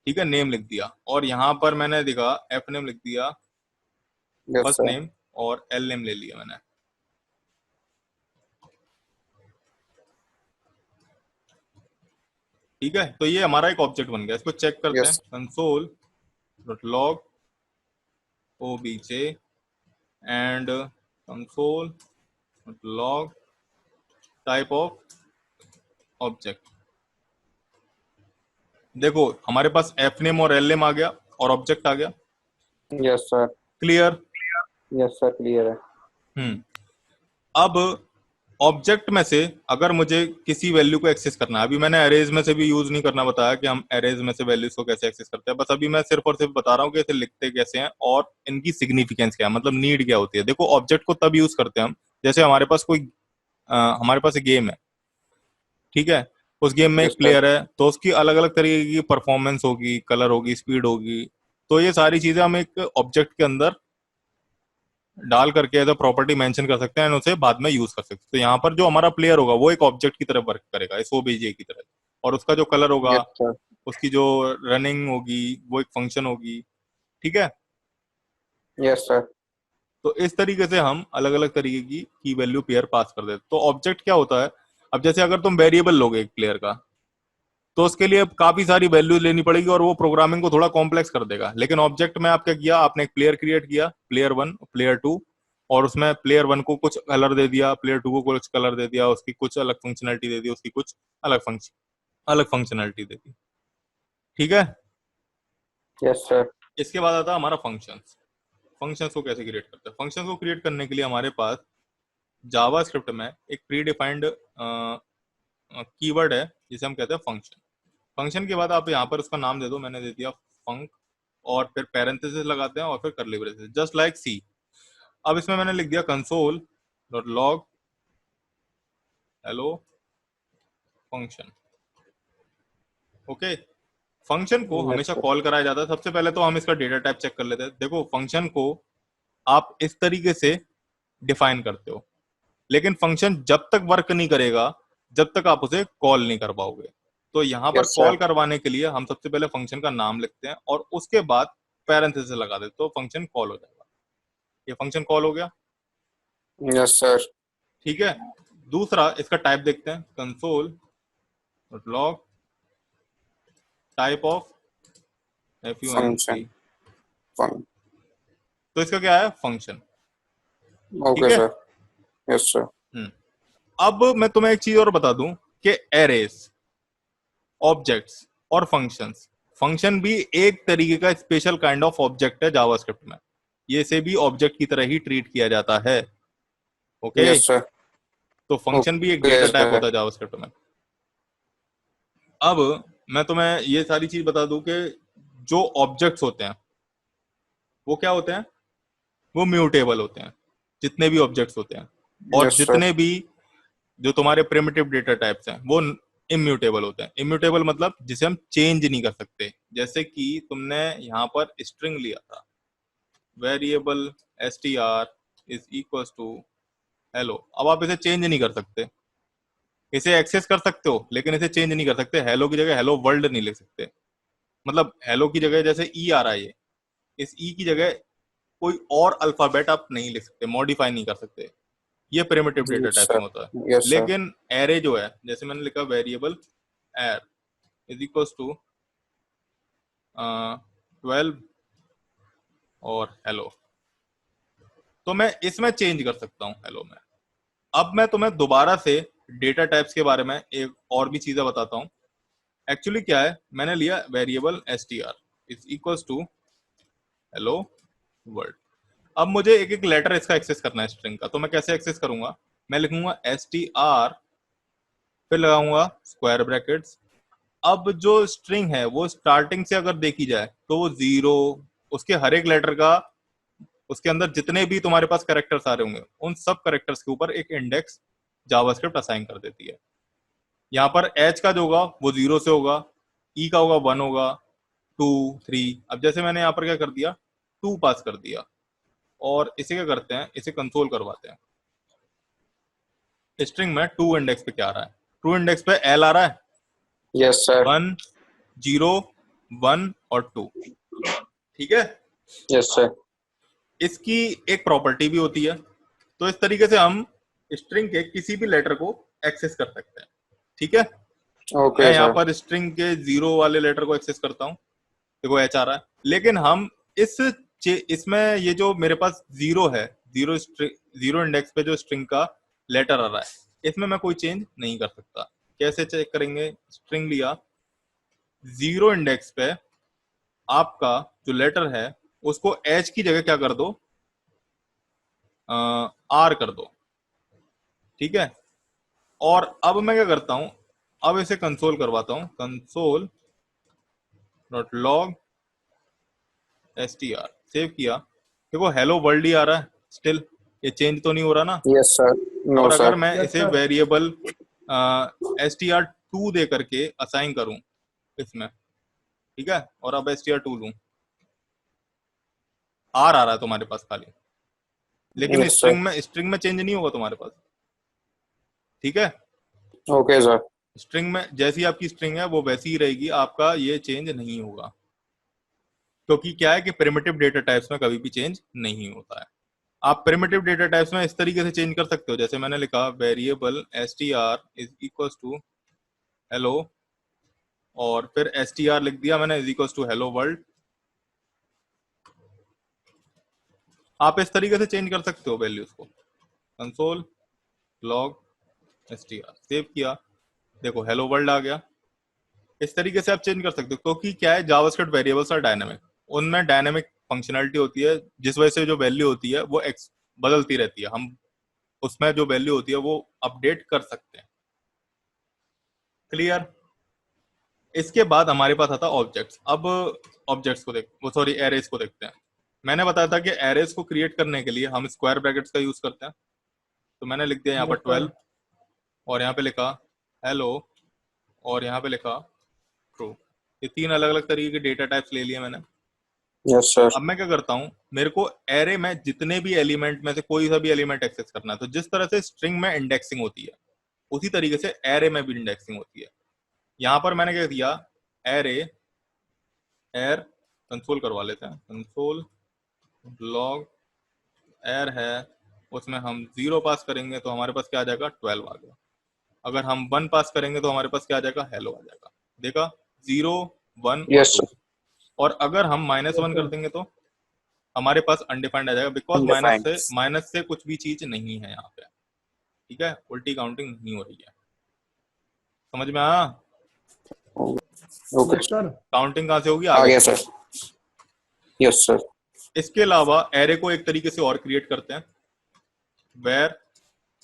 ठीक है, नेम लिख दिया। और यहाँ पर मैंने दिखा एफ नेम लिख दिया, Yes, फर्स्ट sir. नेम और एल नेम ले लिया मैंने। ठीक है, तो ये हमारा एक ऑब्जेक्ट बन गया। इसको चेक करते हैं, Yes. Console dot log obj and console dot log type of object. देखो हमारे पास एफ नेम और एल नेम आ गया और ऑब्जेक्ट आ गया। Yes, sir. Clear? Yes, sir. Clear है। अब ऑब्जेक्ट में से अगर मुझे किसी वैल्यू को एक्सेस करना है, अभी मैंने अरेज में से भी यूज नहीं करना बताया कि हम अरेज में से वैल्यूज को कैसे एक्सेस करते हैं, बस अभी मैं सिर्फ और सिर्फ बता रहा हूँ कि इसे लिखते कैसे हैं और इनकी सिग्निफिकेंस क्या है, मतलब नीड क्या होती है। देखो ऑब्जेक्ट को तब यूज करते हैं हम जैसे हमारे पास हमारे पास एक गेम है, ठीक है, उस गेम में Yes, एक sir. प्लेयर है तो उसकी अलग अलग तरीके की परफॉर्मेंस होगी, कलर होगी, स्पीड होगी, तो ये सारी चीजें हम एक ऑब्जेक्ट के अंदर डाल करके एज अ प्रॉपर्टी मेंशन कर सकते हैं और उसे बाद में यूज कर सकते हैं। तो यहाँ पर जो हमारा प्लेयर होगा वो एक ऑब्जेक्ट की तरह वर्क करेगा, इस ओबीजे की तरह, और उसका जो कलर होगा, Yes, sir. उसकी जो रनिंग होगी, वो एक फंक्शन होगी। ठीक है, Yes, sir. तो इस तरीके से हम अलग अलग तरीके की वैल्यू पेयर पास कर देते। तो ऑब्जेक्ट क्या होता है, अब जैसे अगर तुम वेरिएबल लोगे एक प्लेयर का तो उसके लिए काफी सारी वैल्यू लेनी पड़ेगी और वो प्रोग्रामिंग को थोड़ा कॉम्प्लेक्स कर देगा। लेकिन ऑब्जेक्ट में आप क्या किया, आपने एक प्लेयर क्रिएट किया, प्लेयर 1 प्लेयर 2, और उसमें प्लेयर 1 को कुछ कलर दे दिया, प्लेयर 2 को कुछ कलर दे दिया, उसकी कुछ अलग फंक्शनैलिटी दे दी, उसकी कुछ अलग फंक्शनैलिटी दे दी। ठीक है, Yes, sir. इसके बाद आता है हमारा फंक्शंस। फंक्शंस को कैसे क्रिएट करते हैं? फंक्शंस को क्रिएट करने के लिए हमारे पास जावास्क्रिप्ट में एक प्री डिफाइंड कीवर्ड है जिसे हम कहते हैं फंक्शन। फंक्शन के बाद आप यहाँ पर उसका नाम दे दो, मैंने दे दिया फंक, और फिर पैरेंथेसिस लगाते हैं और फिर कर्ली ब्रेसेस, जस्ट लाइक सी। अब इसमें मैंने लिख दिया console dot log hello function. Okay, function को Yes, हमेशा sir. कॉल कराया जाता है। सबसे पहले तो हम इसका डेटा टाइप चेक कर लेते हैं। देखो फंक्शन को आप इस तरीके से डिफाइन करते हो, लेकिन फंक्शन जब तक वर्क नहीं करेगा जब तक आप उसे कॉल नहीं कर पाओगे। तो यहाँ पर Yes, कॉल sir. करवाने के लिए हम सबसे पहले फंक्शन का नाम लिखते हैं और उसके बाद पैरेंथेसिस लगा देते, तो फंक्शन कॉल हो जाएगा। ये फंक्शन कॉल हो गया। Yes, sir. ठीक है, दूसरा इसका टाइप देखते हैं, console dot log type of Function. func। Fun. तो इसका क्या है, फंक्शन। ठीक Okay, है, sir. Yes, sir. अब मैं तुम्हें एक चीज और बता दूं कि एरेस, ऑब्जेक्ट्स और फंक्शंस, फंक्शन भी एक तरीके का स्पेशल काइंड ऑफ ऑब्जेक्ट है जावास्क्रिप्ट में। ये इसे भी ऑब्जेक्ट की तरह ही ट्रीट किया जाता है। Okay, Yes, sir. तो फंक्शन भी एक Okay, डेटा टाइप sir. होता है जावास्क्रिप्ट में। अब मैं तुम्हें ये सारी चीज बता दूं कि जो ऑब्जेक्ट्स होते हैं वो क्या होते हैं, वो म्यूटेबल होते हैं, जितने भी ऑब्जेक्ट्स होते हैं, और Yes, sir. जितने भी जो तुम्हारे प्रिमिटिव डेटा टाइप्स हैं वो इम्यूटेबल होते हैं। इम्यूटेबल मतलब जिसे हम चेंज नहीं कर सकते। जैसे कि तुमने यहाँ पर स्ट्रिंग लिया था, variable str is equal to hello. अब आप इसे चेंज नहीं कर सकते, इसे एक्सेस कर सकते हो लेकिन इसे चेंज नहीं कर सकते। हेलो की जगह हेलो वर्ल्ड नहीं लिख सकते, मतलब हेलो की जगह जैसे ई आ रहा है, ये इस ई की जगह कोई और अल्फाबेट आप नहीं लिख सकते, मॉडिफाई नहीं कर सकते। ये primitive data Yes, type sir. में होता है। Yes, sir. लेकिन एरे जो है, जैसे मैंने लिखा वेरिएबल एर इज इक्वल टू 12 और हेलो, तो मैं इसमें चेंज कर सकता हूँ हेलो में। अब मैं तुम्हें दोबारा से डेटा टाइप्स के बारे में एक और भी चीजें बताता हूँ। एक्चुअली क्या है, मैंने लिया variable str is equal to hello world. अब मुझे एक एक लेटर इसका एक्सेस करना है स्ट्रिंग का, तो मैं कैसे एक्सेस करूंगा, मैं लिखूंगा str फिर लगाऊंगा स्क्वायर ब्रैकेट्स। अब जो स्ट्रिंग है वो स्टार्टिंग से अगर देखी जाए तो वो 0, उसके हर एक लेटर का, उसके अंदर जितने भी तुम्हारे पास कैरेक्टर्स आ रहे होंगे उन सब कैरेक्टर्स के ऊपर एक इंडेक्स जावास्क्रिप्ट असाइन कर देती है। यहाँ पर एच का जो होगा वो 0 से होगा, ई का होगा 1 होगा, 2 3। अब जैसे मैंने यहाँ पर क्या कर दिया, 2 पास कर दिया, और इसे क्या करते हैं, इसे कंसोल करवाते हैं। स्ट्रिंग में 2 इंडेक्स पे क्या आ रहा है, 2 इंडेक्स पे एल आ रहा है, Yes, sir. 1 0 1 और 2। ठीक है, Yes, sir. इसकी एक प्रॉपर्टी भी होती है। तो इस तरीके से हम स्ट्रिंग के किसी भी लेटर को एक्सेस कर सकते हैं। ठीक है, Okay, मैं यहाँ sir. पर स्ट्रिंग के 0 वाले लेटर को एक्सेस करता हूँ, देखो एच आ रहा है। लेकिन हम इसमें ये जो मेरे पास 0 है, 0 इंडेक्स पे जो स्ट्रिंग का लेटर आ रहा है, इसमें मैं कोई चेंज नहीं कर सकता। कैसे चेक करेंगे? स्ट्रिंग लिया, 0 इंडेक्स पे आपका जो लेटर है उसको एच की जगह क्या कर दो, आर कर दो। ठीक है, और अब मैं क्या करता हूं, अब इसे कंसोल करवाता हूं, console dot log str, save किया, देखो हेलो वर्ल्ड ही आ रहा है स्टिल, ये चेंज तो नहीं हो रहा ना। Yes, sir. No, और sir. अगर मैं Yes, इसे sir. वेरिएबल str2 दे करके असाइन करूं इसमें, ठीक है, और अब str2 लूं, आर आ रहा है तुम्हारे पास खाली, लेकिन Yes, sir. स्ट्रिंग में चेंज नहीं होगा तुम्हारे पास। ठीक है, Okay, sir. स्ट्रिंग में जैसी आपकी स्ट्रिंग है वो वैसी ही रहेगी, आपका ये चेंज नहीं होगा, क्योंकि क्या है कि प्रिमिटिव डेटा टाइप्स में कभी भी चेंज नहीं होता है। आप प्रिमिटिव डेटा टाइप्स में इस तरीके से चेंज कर सकते हो, जैसे मैंने लिखा variable str is equal to hello, और फिर str लिख दिया मैंने is equal to hello world. आप इस तरीके से चेंज कर सकते हो वैल्यूज को। कंसोल लॉग str, सेव किया, देखो हेलो वर्ल्ड आ गया। इस तरीके से आप चेंज कर सकते हो, क्योंकि क्या है, जावास्क्रिप्ट वेरिएबल्स आर डायनामिक, उनमें डायनामिक फंक्शनलिटी होती है, जिस वजह से जो वैल्यू होती है वो बदलती रहती है, हम उसमें जो वैल्यू होती है वो अपडेट कर सकते हैं। क्लियर? इसके बाद हमारे पास आता ऑब्जेक्ट्स। अब ऑब्जेक्ट्स को सॉरी एरेज को देखते हैं। मैंने बताया था कि एरेज को क्रिएट करने के लिए हम स्क्वायर ब्रैकेट्स का यूज करते हैं। तो मैंने लिख दिया यहाँ पर Yes, sir. 12, और यहाँ पे लिखा हेलो, और यहाँ पे लिखा ट्रू। ये 3 अलग अलग तरीके के डेटा टाइप्स ले लिए मैंने। Yes, sir. अब मैं क्या करता हूँ, मेरे को एरे में जितने भी एलिमेंट में से कोई सा भी एलिमेंट एक्सेस करना है, तो जिस तरह से स्ट्रिंग में इंडेक्सिंग होती है उसी तरीके से एरे में भी इंडेक्सिंग होती है। यहाँ पर मैंने क्या दिया, एरे एर, कंसोल करवा लेते हैं, कंसोल लॉग एर है, उसमें हम 0 पास करेंगे तो हमारे पास क्या आ जाएगा, 12 आ गया। अगर हम 1 पास करेंगे तो हमारे पास क्या आ जाएगा, हेलो आ जाएगा। देखा, 0 1 और Yes, 2। sir. और अगर हम -1 कर देंगे तो हमारे पास अनडिफाइंड आ जाएगा, बिकॉज Undefined. माइनस से कुछ भी चीज नहीं है यहाँ पे। ठीक है, उल्टी काउंटिंग नहीं हो रही है। समझ में आया? Okay. Yes, sir. काउंटिंग कहाँ से होगी, आ आगे गया से। सर। Yes sir. इसके अलावा एरे को एक तरीके से और क्रिएट करते हैं, वेर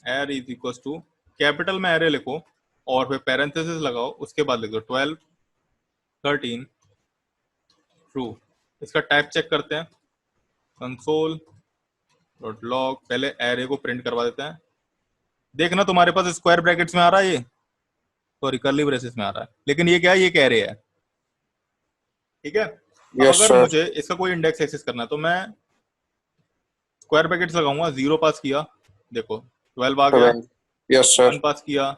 एर इज इक्वल टू, कैपिटल में एरे लिखो और फिर पैरेंथेसिस लगाओ, उसके बाद लिख दो 12 13 ट्रू। इसका टाइप चेक करते हैं, कंसोल डॉट लॉग, पहले एरे को प्रिंट करवा देते हैं। देखना तुम्हारे पास स्क्वायर ब्रैकेट्स में आ रहा है, ये सॉरी कर्ली ब्रेसेस में आ रहा है, लेकिन ये क्या है, ये एक एरे है। ठीक है, अब यस अगर सर। मुझे इसका कोई इंडेक्स एक्सेस करना है तो मैं स्क्वायर ब्रैकेट्स लगाऊंगा, 0 पास किया, देखो 12 आ गया, 12। Yes sir. 1 पास किया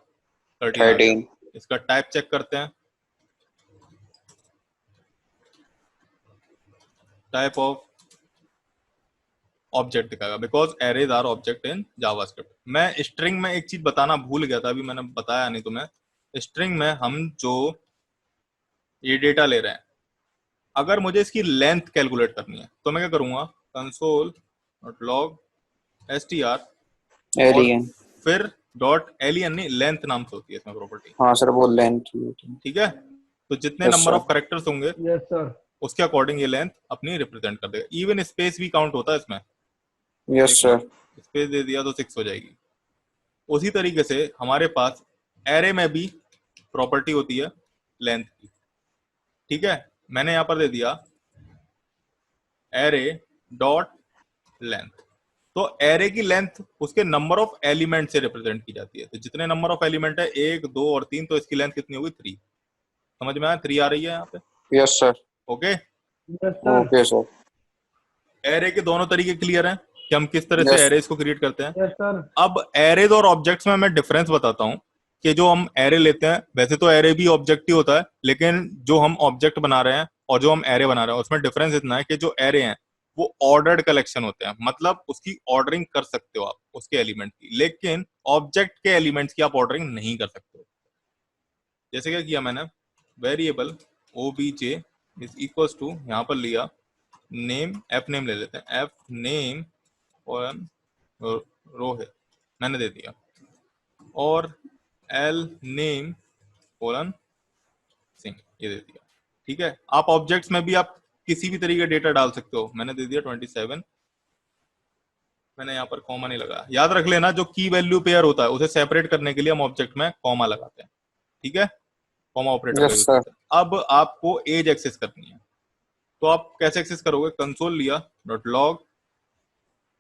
13 आ गया। 13। इसका टाइप चेक करते हैं, टाइप ऑफ ऑब्जेक्ट दिखाएगा, because arrays are object in JavaScript. मैं स्ट्रिंग में एक चीज बताना भूल गया था, अभी मैंने बताया नहीं तुम्हें। स्ट्रिंग में हम जो ये डेटा ले रहे हैं, अगर मुझे इसकी लेंथ कैलकुलेट करनी है तो मैं क्या करूंगा, कंसोल डॉट लॉग str, और एलियन। फिर डॉट एलियन, नहीं लेंथ नाम से होती है इसमें प्रॉपर्टी। हाँ सर वो लेंथ। ठीक है, तो जितने Yes, number sir. Of characters होंगे Yes, sir. उसके अकॉर्डिंग ये लेंथ अपनी रिप्रेजेंट कर देगा। इवन स्पेस भी काउंट होता है इसमें, यस सर। स्पेस दे दिया तो 6 हो जाएगी। उसी तरीके से हमारे पास एरे में भी प्रॉपर्टी होती है लेंथ की। ठीक है, मैंने यहां पर दे दिया एरे डॉट लेंथ, तो एरे की लेंथ उसके नंबर ऑफ एलिमेंट से रिप्रेजेंट की जाती है। तो जितने नंबर ऑफ एलिमेंट है 1 2 और 3, तो इसकी लेंथ कितनी होगी, 3। समझ में आया, 3 आ रही है यहाँ पे। Yes sir. Okay, Yes, sir. Okay sir. Array के दोनों तरीके क्लियर हैं कि हम किस तरह Yes. से एरेज को क्रिएट करते हैं। Yes, sir. अब एरेज और ऑब्जेक्ट्स में मैं डिफरेंस बताता हूं कि जो हम एरे लेते हैं, वैसे तो एरे भी ऑब्जेक्ट ही होता है, लेकिन जो हम ऑब्जेक्ट बना रहे हैं और जो हम एरे बना रहे हैं उसमें डिफरेंस इतना है कि जो एरे हैं वो ऑर्डर्ड कलेक्शन होते हैं, मतलब उसकी ऑर्डरिंग कर सकते हो आप उसके एलिमेंट की, लेकिन ऑब्जेक्ट के एलिमेंट्स की आप ऑर्डरिंग नहीं कर सकते हो। जैसे क्या किया मैंने, variable obj is equals to, यहां पर लिया नेम, एफ नेम ले लेते हैं, एफ नेम और रोहित मैंने दे दिया, और एल नेम कोलन सिंह ये दे दिया। ठीक है, आप ऑब्जेक्ट्स में भी आप किसी भी तरीके का डेटा डाल सकते हो। मैंने दे दिया 27, मैंने यहाँ पर कॉमा नहीं लगाया। याद रख लेना, जो की वैल्यू पेयर होता है उसे सेपरेट करने के लिए हम ऑब्जेक्ट में कॉमा लगाते हैं। ठीक है, कॉमा ऑपरेटर का Yes, यूज sir. करते हैं। अब आपको एज एक्सेस करनी है, तो आप कैसे एक्सेस करोगे? कंसोल लिया, डॉट लॉग,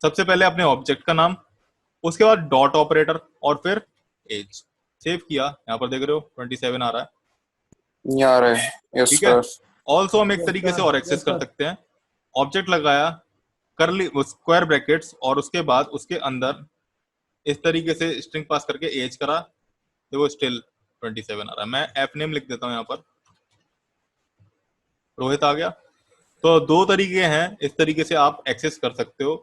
सबसे पहले अपने ऑब्जेक्ट का नाम, उसके बाद डॉट ऑपरेटर और फिर एज। सेव किया, यहाँ पर देख रहे हो 27 आ रहा है। Yeah, right. Yes, ठीक है, sir. ऑल्सो हम एक Yes, तरीके से sir. और एक्सेस Yes, कर sir. सकते हैं। ऑब्जेक्ट लगाया, करली स्क्वायर ब्रैकेट्स, और उसके बाद उसके अंदर इस तरीके से स्ट्रिंग पास करके एज करा, देखो स्टिल 27 आ रहा है। मैं एफ नेम लिख देता हूं, यहाँ पर रोहित आ गया। तो दो तरीके हैं, इस तरीके से आप एक्सेस कर सकते हो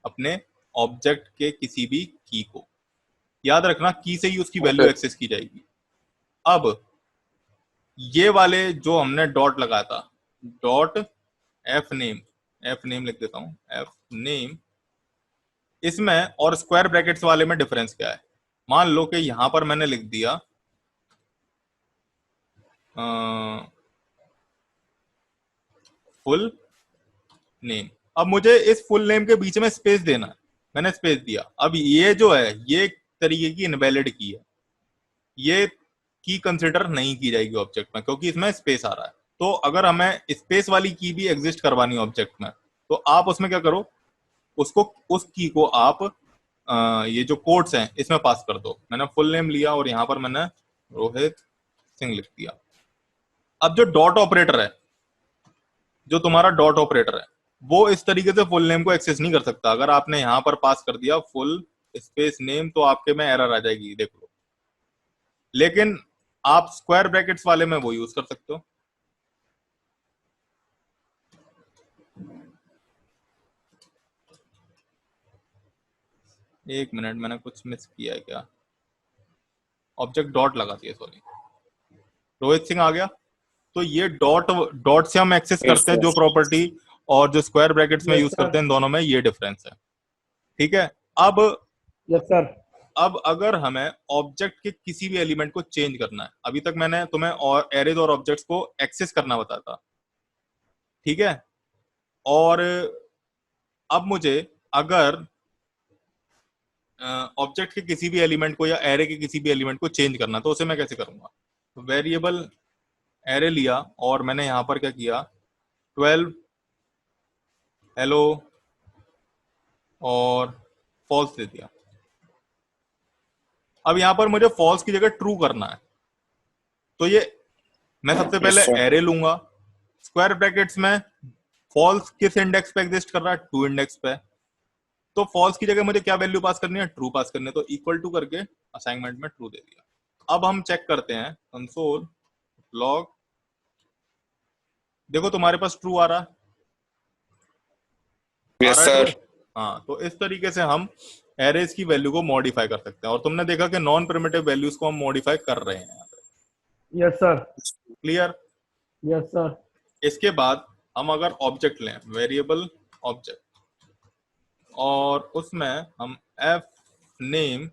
अपने ऑब्जेक्ट के किसी भी की को। याद रखना, की से ही उसकी वैल्यू Okay. एक्सेस की जाएगी। अब ये वाले जो हमने डॉट लगाया था, dot F name, F name लिख देता हूं, एफ नेम, इसमें और स्क्वायर ब्रैकेट्स वाले में डिफरेंस क्या है? मान लो कि यहां पर मैंने लिख दिया फुल नेम। अब मुझे इस फुल नेम के बीच में स्पेस देना है, मैंने स्पेस दिया। अब ये जो है, ये एक तरीके की इनवैलिड की है, ये की कंसिडर नहीं की जाएगी ऑब्जेक्ट में, क्योंकि इसमें स्पेस आ रहा है। तो अगर हमें स्पेस वाली की भी एग्जिस्ट करवानी है ऑब्जेक्ट में, तो आप उसमें क्या करो, उसको, उस की को आप ये जो कोड्स हैं इसमें पास कर दो। मैंने फुल नेम लिया और यहाँ पर मैंने रोहित सिंह लिख दिया। अब जो डॉट ऑपरेटर है, जो तुम्हारा डॉट ऑपरेटर है, वो इस तरीके से फुल नेम को एक्सेस नहीं कर सकता। अगर आपने यहां पर पास कर दिया फुल स्पेस नेम, तो आपके में एरर आ जाएगी, देख लो। लेकिन आप स्क्वायर ब्रैकेट्स वाले में वो यूज कर सकते हो। एक मिनट, मैंने कुछ मिस किया है क्या? ऑब्जेक्ट डॉट लगा दिया, सॉरी। रोहित सिंह आ गया। तो ये डॉट, डॉट से हम एक्सेस Yes, करते हैं sir. जो प्रॉपर्टी, और जो स्क्वायर ब्रैकेट्स में Yes, यूज sir. करते हैं, इन दोनों में ये डिफरेंस है। ठीक है, अब Yes, sir. अब अगर हमें ऑब्जेक्ट के किसी भी एलिमेंट को चेंज करना है, अभी तक मैंने तुम्हें और एरेज और ऑब्जेक्ट्स को एक्सेस करना बताया था। ठीक है, और अब मुझे अगर ऑब्जेक्ट के किसी भी एलिमेंट को या एरे के किसी भी एलिमेंट को चेंज करना, तो उसे मैं कैसे करूंगा? तो वेरिएबल एरे लिया और मैंने यहां पर क्या किया, 12 हेलो और फॉल्स दे दिया। अब यहां पर मुझे फॉल्स की जगह ट्रू करना है, तो ये मैं सबसे Yes, पहले sir. एरे लूंगा, स्क्वायर ब्रैकेट्स में फॉल्स किस इंडेक्स पे एग्जिस्ट कर रहा है? 2 इंडेक्स पे। तो फॉल्स की जगह मुझे क्या वैल्यू पास करनी है? ट्रू पास करनी है। तो इक्वल टू करके असाइनमेंट में ट्रू दे दिया। अब हम चेक करते हैं, कंसोल लॉग, देखो तुम्हारे पास ट्रू आ रहा है, आ Yes, रहा है sir. ट्रू। हाँ, तो इस तरीके से हम एरेज की वैल्यू को मॉडिफाई कर सकते हैं, और तुमने देखा कि नॉन प्रिमिटिव वैल्यूज को हम मॉडिफाई कर रहे हैं यहाँ पे। Yes, sir. Clear? Yes, sir. इसके बाद हम अगर ऑब्जेक्ट लें, वेरिएबल ऑब्जेक्ट, और उसमें हम एफ नेम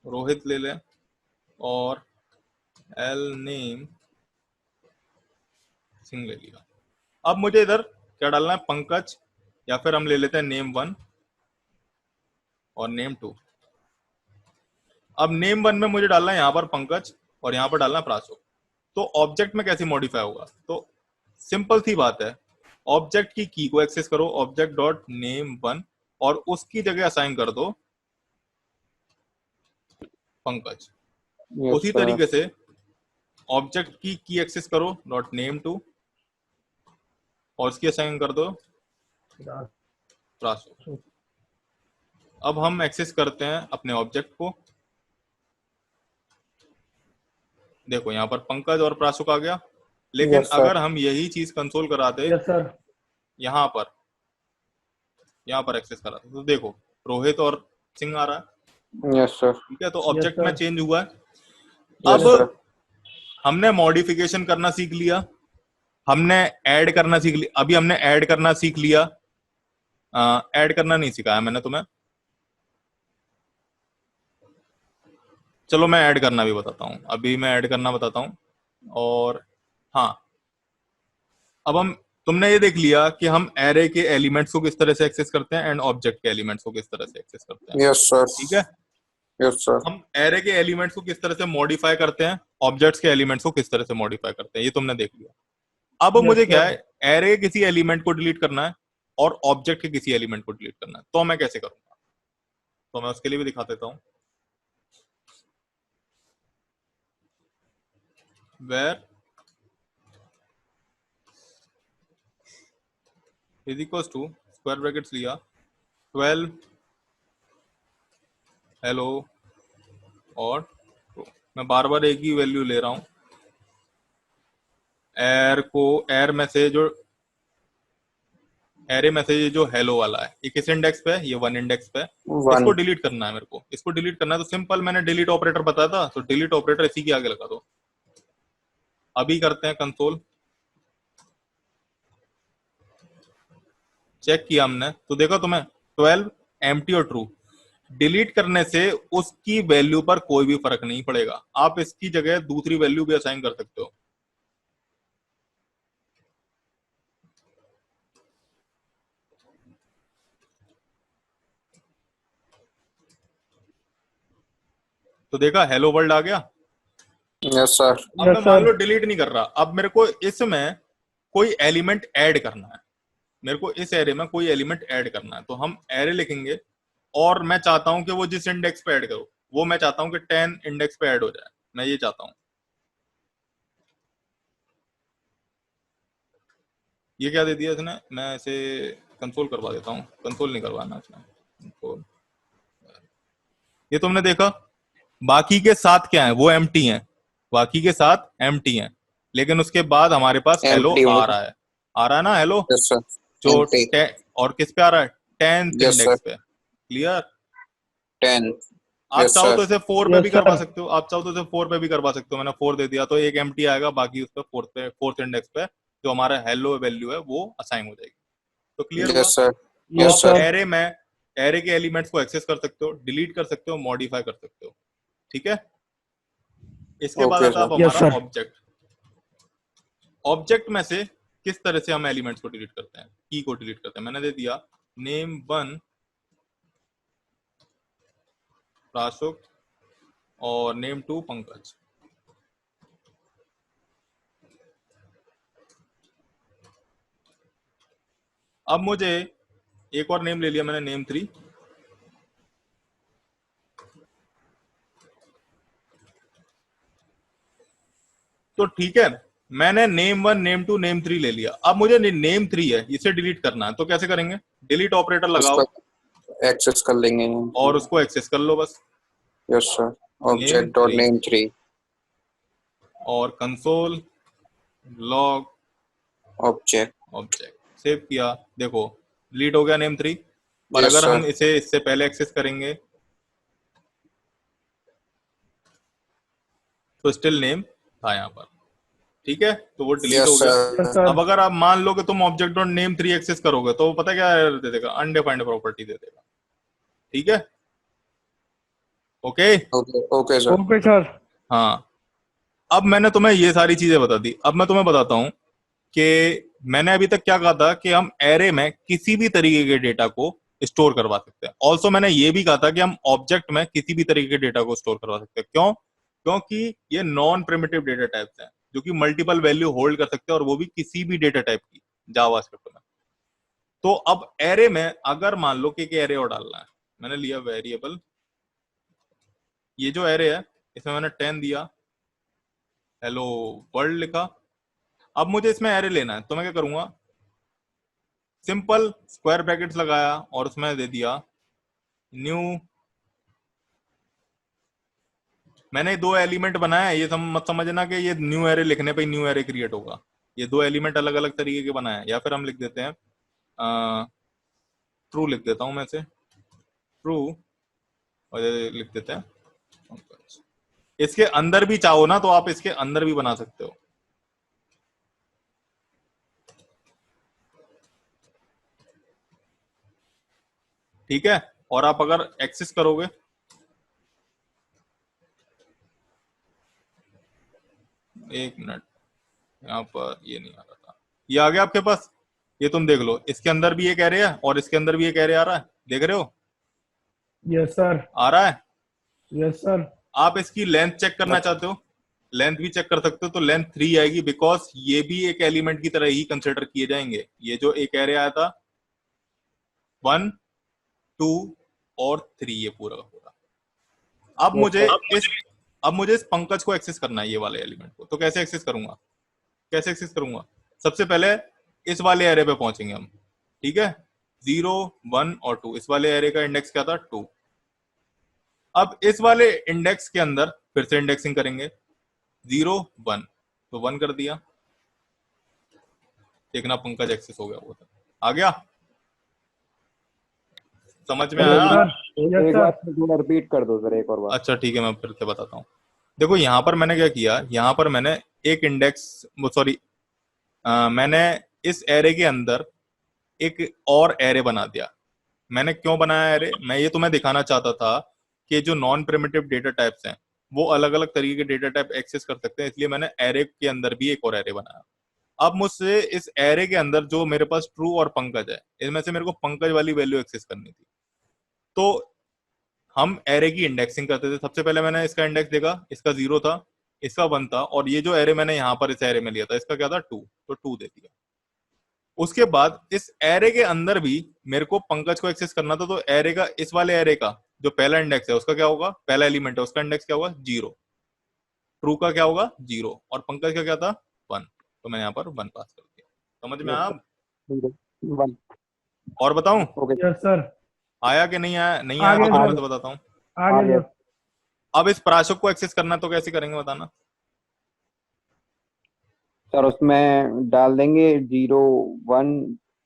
रोहित ले लें और एल नेम सिंह ले लिया। अब मुझे इधर क्या डालना है? पंकज, या फिर हम ले लेते हैं नेम 1 और नेम 2। अब नेम 1 में मुझे डालना है यहाँ पर पंकज, और यहाँ पर डालना है प्रासो। तो ऑब्जेक्ट में कैसे मॉडिफाई होगा? तो सिंपल सी बात है, ऑब्जेक्ट की को एक्सेस करो, ऑब्जेक्ट डॉट नेम 1, और उसकी जगह असाइन कर दो पंकज। Yes, उसी sir. तरीके से ऑब्जेक्ट की एक्सेस करो, डॉट नेम 2, और उसकी असाइन कर दो प्रासो। अब हम एक्सेस करते हैं अपने ऑब्जेक्ट को, देखो यहाँ पर पंकज और प्रासुक आ गया। लेकिन Yes, sir. अगर हम यही चीज कंसोल कराते, Yes, sir. यहाँ पर एक्सेस करा था, तो देखो रोहित और सिंह आ रहा है, Yes, sir. ठीक है, तो Yes, ऑब्जेक्ट में sir. चेंज हुआ है। Yes, अब sir. हमने मॉडिफिकेशन करना सीख लिया, हमने ऐड करना सीख लिया, अभी हमने ऐड करना सीख लिया, ऐड करना नहीं सिखाया मैंने तुम्हें, चलो मैं ऐड करना भी बताता हूँ, अभी मैं ऐड करना बताता हूँ। और हाँ, अब हम, तुमने ये देख लिया कि हम एरे के एलिमेंट्स को किस तरह से एक्सेस करते हैं एंड ऑब्जेक्ट के एलिमेंट्स को किस तरह से एक्सेस करते हैं, Yes, sir. ठीक है। Yes, sir. हम एरे के एलिमेंट्स को किस तरह से मॉडिफाई करते हैं, ऑब्जेक्ट्स के एलिमेंट्स को किस तरह से मॉडिफाई करते हैं, ये तुमने देख लिया। अब Yes, मुझे क्या sir. है, एरे के किसी एलिमेंट को डिलीट करना है और ऑब्जेक्ट के किसी एलिमेंट को डिलीट करना है, तो मैं कैसे करूंगा, तो मैं उसके लिए भी दिखा देता हूं। Where is equals to square brackets लिया 12 हेलो और true। मैं बार बार एक ही वैल्यू ले रहा हूं, एर में से जो एरे में से ये जो हेलो वाला है, ये किस इंडेक्स पे है, ये 1 इंडेक्स पे है, इसको 1. डिलीट करना है मेरे को, इसको डिलीट करना है, तो सिंपल मैंने डिलीट ऑपरेटर बताया था, तो डिलीट ऑपरेटर इसी के आगे लगा दो। अभी करते हैं कंसोल, चेक किया हमने, तो देखो तुम्हें 12 एम्प्टी और ट्रू, डिलीट करने से उसकी वैल्यू पर कोई भी फर्क नहीं पड़ेगा, आप इसकी जगह दूसरी वैल्यू भी असाइन कर सकते हो। तो देखा हेलो वर्ल्ड आ गया। Yes, sir. अब Yes, मैं मान sir. लो डिलीट नहीं कर रहा, अब मेरे को इसमें कोई एलिमेंट ऐड करना है, मेरे को इस एरे में कोई एलिमेंट ऐड करना है, तो हम एरे लिखेंगे और मैं चाहता हूं कि वो जिस इंडेक्स पे ऐड करो, वो मैं चाहता हूं कि 10 इंडेक्स पे ऐड हो जाए, मैं ये चाहता हूं। ये क्या दे दिया इसने, मैं इसे कंसोल करवा देता हूँ, कंसोल नहीं करवाना इसने, कंसोल। ये तुमने देखा, बाकी के साथ क्या है, वो एम्प्टी हैं, बाकी के साथ एम्प्टी हैं, लेकिन उसके बाद हमारे पास हेलो Empty. आ रहा है ना हेलो, Yes, sir. जो Empty. और किस पे आ रहा है, 10th Yes, sir. इंडेक्स पे, क्लियर। 10. आप Yes, चाहो sir. तो इसे 4 पे Yes, भी करवा sir. सकते हो, आप चाहो तो इसे 4 पे भी करवा सकते हो, मैंने 4 दे दिया तो एक एम्प्टी आएगा, बाकी उस पर फोर्थ इंडेक्स पे जो हमारा हेलो वैल्यू है वो असाइन हो जाएगी। तो क्लियर हुआ। Yes, sir. तो Yes, Yes, आप sir. sir. एरे के एलिमेंट्स को एक्सेस कर सकते हो, डिलीट कर सकते हो, मॉडिफाई कर सकते हो, ठीक है। इसके बाद Okay, आता है sir. अब Yes, हमारा sir. ऑब्जेक्ट। ऑब्जेक्ट में से किस तरह से हम एलिमेंट्स को डिलीट करते हैं, की को डिलीट करते हैं, मैंने दे दिया नेम 1 राशुक और नेम 2 पंकज। अब मुझे एक और नेम ले लिया मैंने, नेम 3, तो ठीक है, मैंने नेम 1 नेम 2 नेम 3 ले लिया, अब मुझे नेम 3 है इसे डिलीट करना है, तो कैसे करेंगे, डिलीट ऑपरेटर लगाओ उसका access कर लेंगे. और उसको एक्सेस कर लो बस, Yes, sir. Name Object dot 3 name 3. और console log Object. Object save किया, देखो डिलीट हो गया नेम 3, पर Yes, अगर sir. हम इसे इससे पहले एक्सेस करेंगे तो स्टिल नेम था यहाँ पर, ठीक है, तो वो डिलीट Yes, हो गया। Yes, sir. sir. अब अगर आप मान लो कि तुम ऑब्जेक्ट डॉट नेम 3 एक्सेस करोगे तो वो पता क्या error दे देगा, अनडिफाइंड प्रॉपर्टी दे देगा, ठीक है, okay. Okay. Okay, sir. Okay, sir. हाँ, अब मैंने तुम्हें ये सारी चीजें बता दी, अब मैं तुम्हें बताता हूं कि मैंने अभी तक क्या कहा था कि हम एरे में किसी भी तरीके के डेटा को स्टोर करवा सकते हैं, ऑल्सो मैंने ये भी कहा था कि हम ऑब्जेक्ट में किसी भी तरीके के डेटा को स्टोर करवा सकते हैं, क्यों, क्योंकि ये नॉन प्रिमिटिव डेटा टाइप्स हैं जो कि मल्टीपल वैल्यू होल्ड कर सकते हैं, और वो भी किसी भी डेटा टाइप की जावास्क्रिप्ट में। तो अब एरे में अगर मान लो कि एरे और डालना है, मैंने लिया वेरिएबल, ये जो एरे है इसमें मैंने 10 दिया, हेलो वर्ल्ड लिखा, अब मुझे इसमें एरे लेना है, तो मैं क्या करूंगा, सिंपल स्क्वायर ब्रैकेट्स लगाया और उसमें दे दिया न्यू, मैंने 2 एलिमेंट बनाया, ये मत समझना कि ये न्यू एरे लिखने पे न्यू एरे क्रिएट होगा, ये 2 एलिमेंट अलग अलग तरीके के बनाए, या फिर हम लिख देते हैं ट्रू लिख देता हूं मैं इसे, ट्रू, और ये लिख देते हैं पंकज। इसके अंदर भी चाहो ना तो आप इसके अंदर भी बना सकते हो। ठीक है, और आप अगर एक्सेस करोगे, एक मिनट, यहाँ पर ये नहीं आ रहा था, ये आ गया आपके पास, ये तुम देख लो, इसके अंदर भी एक एरे है और इसके अंदर भी एक एरे आ रहा है, देख रहे हो? यस सर, आ रहा है। यस सर, आप इसकी लेंथ चेक करना चाहते हो, लेंथ भी चेक कर सकते हो, तो लेंथ 3 आएगी, बिकॉज ये भी एक एलिमेंट की तरह ही कंसिडर किए जाएंगे। ये जो एक एरे आया था 1, 2 और 3, ये पूरा का पूरा। अब मुझे इस पंकज को एक्सेस करना है, ये वाले एलिमेंट को, तो कैसे एक्सेस करूंगा, कैसे एक्सेस करूंगा? सबसे पहले इस वाले एरे पे पहुंचेंगे हम, ठीक है, 0, 1 और 2, इस वाले एरे का इंडेक्स क्या था, 2। अब इस वाले इंडेक्स के अंदर फिर से इंडेक्सिंग करेंगे, 0, 1, तो 1 कर दिया, देखना पंकज एक्सेस हो गया, वो आ गया, समझ में यस आया? सर, यस एक सर, बात थोड़ा रिपीट कर दो सर, एक और बात। अच्छा ठीक है, मैं फिर से बताता हूँ। देखो यहाँ पर मैंने क्या किया, यहाँ पर मैंने एक इंडेक्स, सॉरी, मैंने इस एरे के अंदर एक और एरे बना दिया। मैंने क्यों बनाया एरे, मैं ये तुम्हें दिखाना चाहता था कि जो नॉन प्रिमिटिव डेटा टाइप्स हैं वो अलग अलग तरीके के डेटा टाइप एक्सेस कर सकते हैं, इसलिए मैंने एरे के अंदर भी एक और एरे बनाया। अब मुझसे इस एरे के अंदर जो मेरे पास ट्रू और पंकज है, इनमें से मेरे को पंकज वाली वैल्यू एक्सेस करनी थी, तो हम एरे की इंडेक्सिंग करते थे। सबसे पहले मैंने इसका इंडेक्स देखा, इसका 0 था, इसका 1 था, और ये जो एरे मैंने यहाँ पर इस एरे में लिया था, इसका क्या था, 2, तो 2 दे दिया। उसके बाद इस एरे के अंदर भी मेरे को पंकज को एक्सेस करना था, तो एरे का, इस वाले एरे का जो पहला इंडेक्स है उसका क्या होगा, पहला एलिमेंट है उसका इंडेक्स क्या होगा, 0, ट्रू का क्या होगा, 0, और पंकज का क्या था, 1, तो मैंने यहाँ पर 1 पास कर दिया। समझ में आया? अब वन। और बताऊं, ओके यस सर, आया कि नहीं आया? नहीं आया आगे तो सर। मैं तो बताता हूँ। आगे सर, अब इस प्राशक को एक्सेस करना तो कैसे करेंगे बताना। सर उसमें डाल देंगे 0, 1,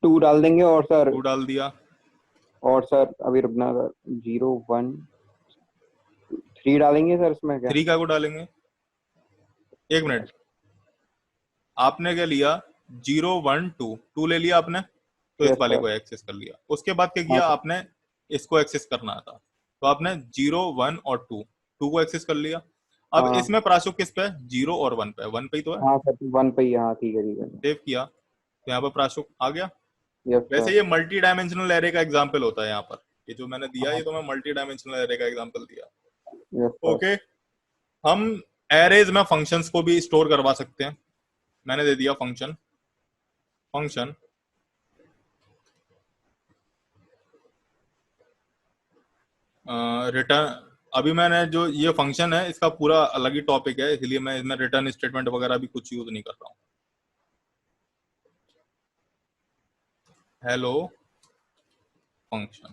2 डाल देंगे, और सर, 2 डाल दिया, और सर अभी रुकना सर, 0, 1, 3 डालेंगे सर इसमें क्या? 3 का को डालेंगे, एक मिनट, आपने क्या लिया, 0, 1, 2, 2 ले लिया आपने, तो इस Yes, वाले sir. को एक्सेस कर लिया। उसके बाद क्या किया हाँ, sir. आपने, इसको एक्सेस करना था, तो आपने 0, 1 और 2 को एक्सेस कर लिया। अब हाँ। इसमें प्राशुक किस पे है, 0 और 1 पे, 1 पे ही तो है, हाँ सर, 1 पे ही, हाँ ठीक है, ठीक है। सेव किया, तो यहाँ पर प्राशुक आ गया। यस वैसे सर। ये मल्टी डायमेंशनल एरे का एग्जाम्पल होता है, यहाँ पर ये जो मैंने दिया, ये तो मैं मल्टी डायमेंशनल एरे का एग्जाम्पल दिया। Yes sir. ओके, हम एरेज में फंक्शंस को भी स्टोर करवा सकते हैं। मैंने दे दिया फंक्शन रिटर्न। अभी मैंने जो ये फंक्शन है इसका पूरा अलग ही टॉपिक है, इसलिए मैं इसमें रिटर्न स्टेटमेंट वगैरह भी कुछ यूज नहीं कर रहा हूँ। हेलो फंक्शन,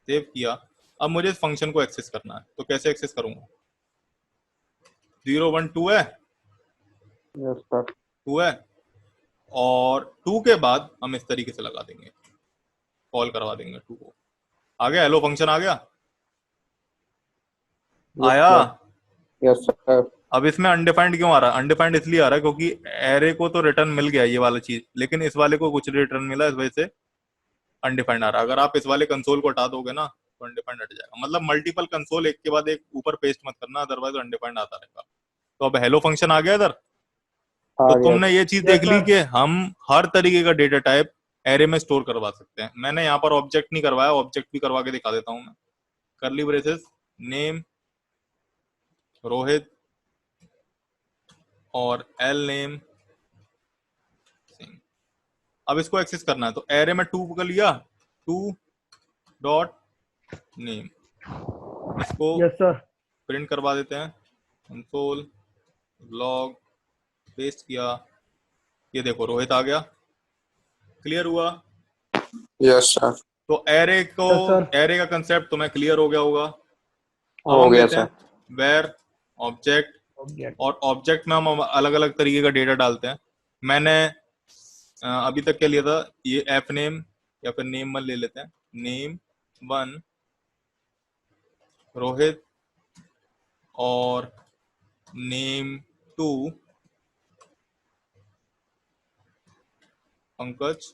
सेव किया। अब मुझे इस फंक्शन को एक्सेस करना है, तो कैसे एक्सेस करूंगा, 0, 1, 2 है, यस सर। 2 है, और 2 के बाद हम इस तरीके से लगा देंगे, कॉल करवा देंगे 2 को। आ गया, हेलो फंक्शन आ गया, आया। Yes sir. अब इसमें अनडिफाइंड क्यों आ रहा है, अनडिफाइंड इसलिए आ रहा है क्योंकि एरे को तो रिटर्न मिल गया ये वाला चीज, लेकिन इस वाले को कुछ रिटर्न मिला, इस वजह से अनडिफाइंड आ रहा है। अगर आप इस वाले कंसोल को हटा दोगे ना तो अनडिफाइंड हट जाएगा। मतलब मल्टीपल कंसोल एक के बाद एक ऊपर पेस्ट मत करना, अदरवाइज अनडिफाइंड आता रहेगा। तो अब हेलो फंक्शन आ गया इधर। तो तुमने ये चीज देख ली कि हम हर तरीके का डेटा टाइप एरे में स्टोर करवा सकते हैं। मैंने यहाँ पर ऑब्जेक्ट नहीं करवाया, ऑब्जेक्ट भी करवा के दिखा देता हूँ मैं। करली ब्रेसेस, नेम रोहित और एल नेम सिंह। अब इसको एक्सेस करना है, तो एरे में 2 कर लिया, 2 डॉट नेम, इसको यस सर, प्रिंट करवा देते हैं, कंसोल लॉग, पेस्ट किया, ये देखो रोहित आ गया। क्लियर हुआ? Yes sir. तो एरे को, Yes, sir. एरे का कंसेप्ट तुम्हें क्लियर हो गया होगा। अब हो हम गया लेते हैं वेर ऑब्जेक्ट, ऑब्जेक्ट, और ऑब्जेक्ट में हम अलग अलग तरीके का डेटा डालते हैं। मैंने अभी तक क्या लिया था, ये एफ नेम या फिर नेम वन ले लेते हैं, नेम वन रोहित और नेम टू पंकज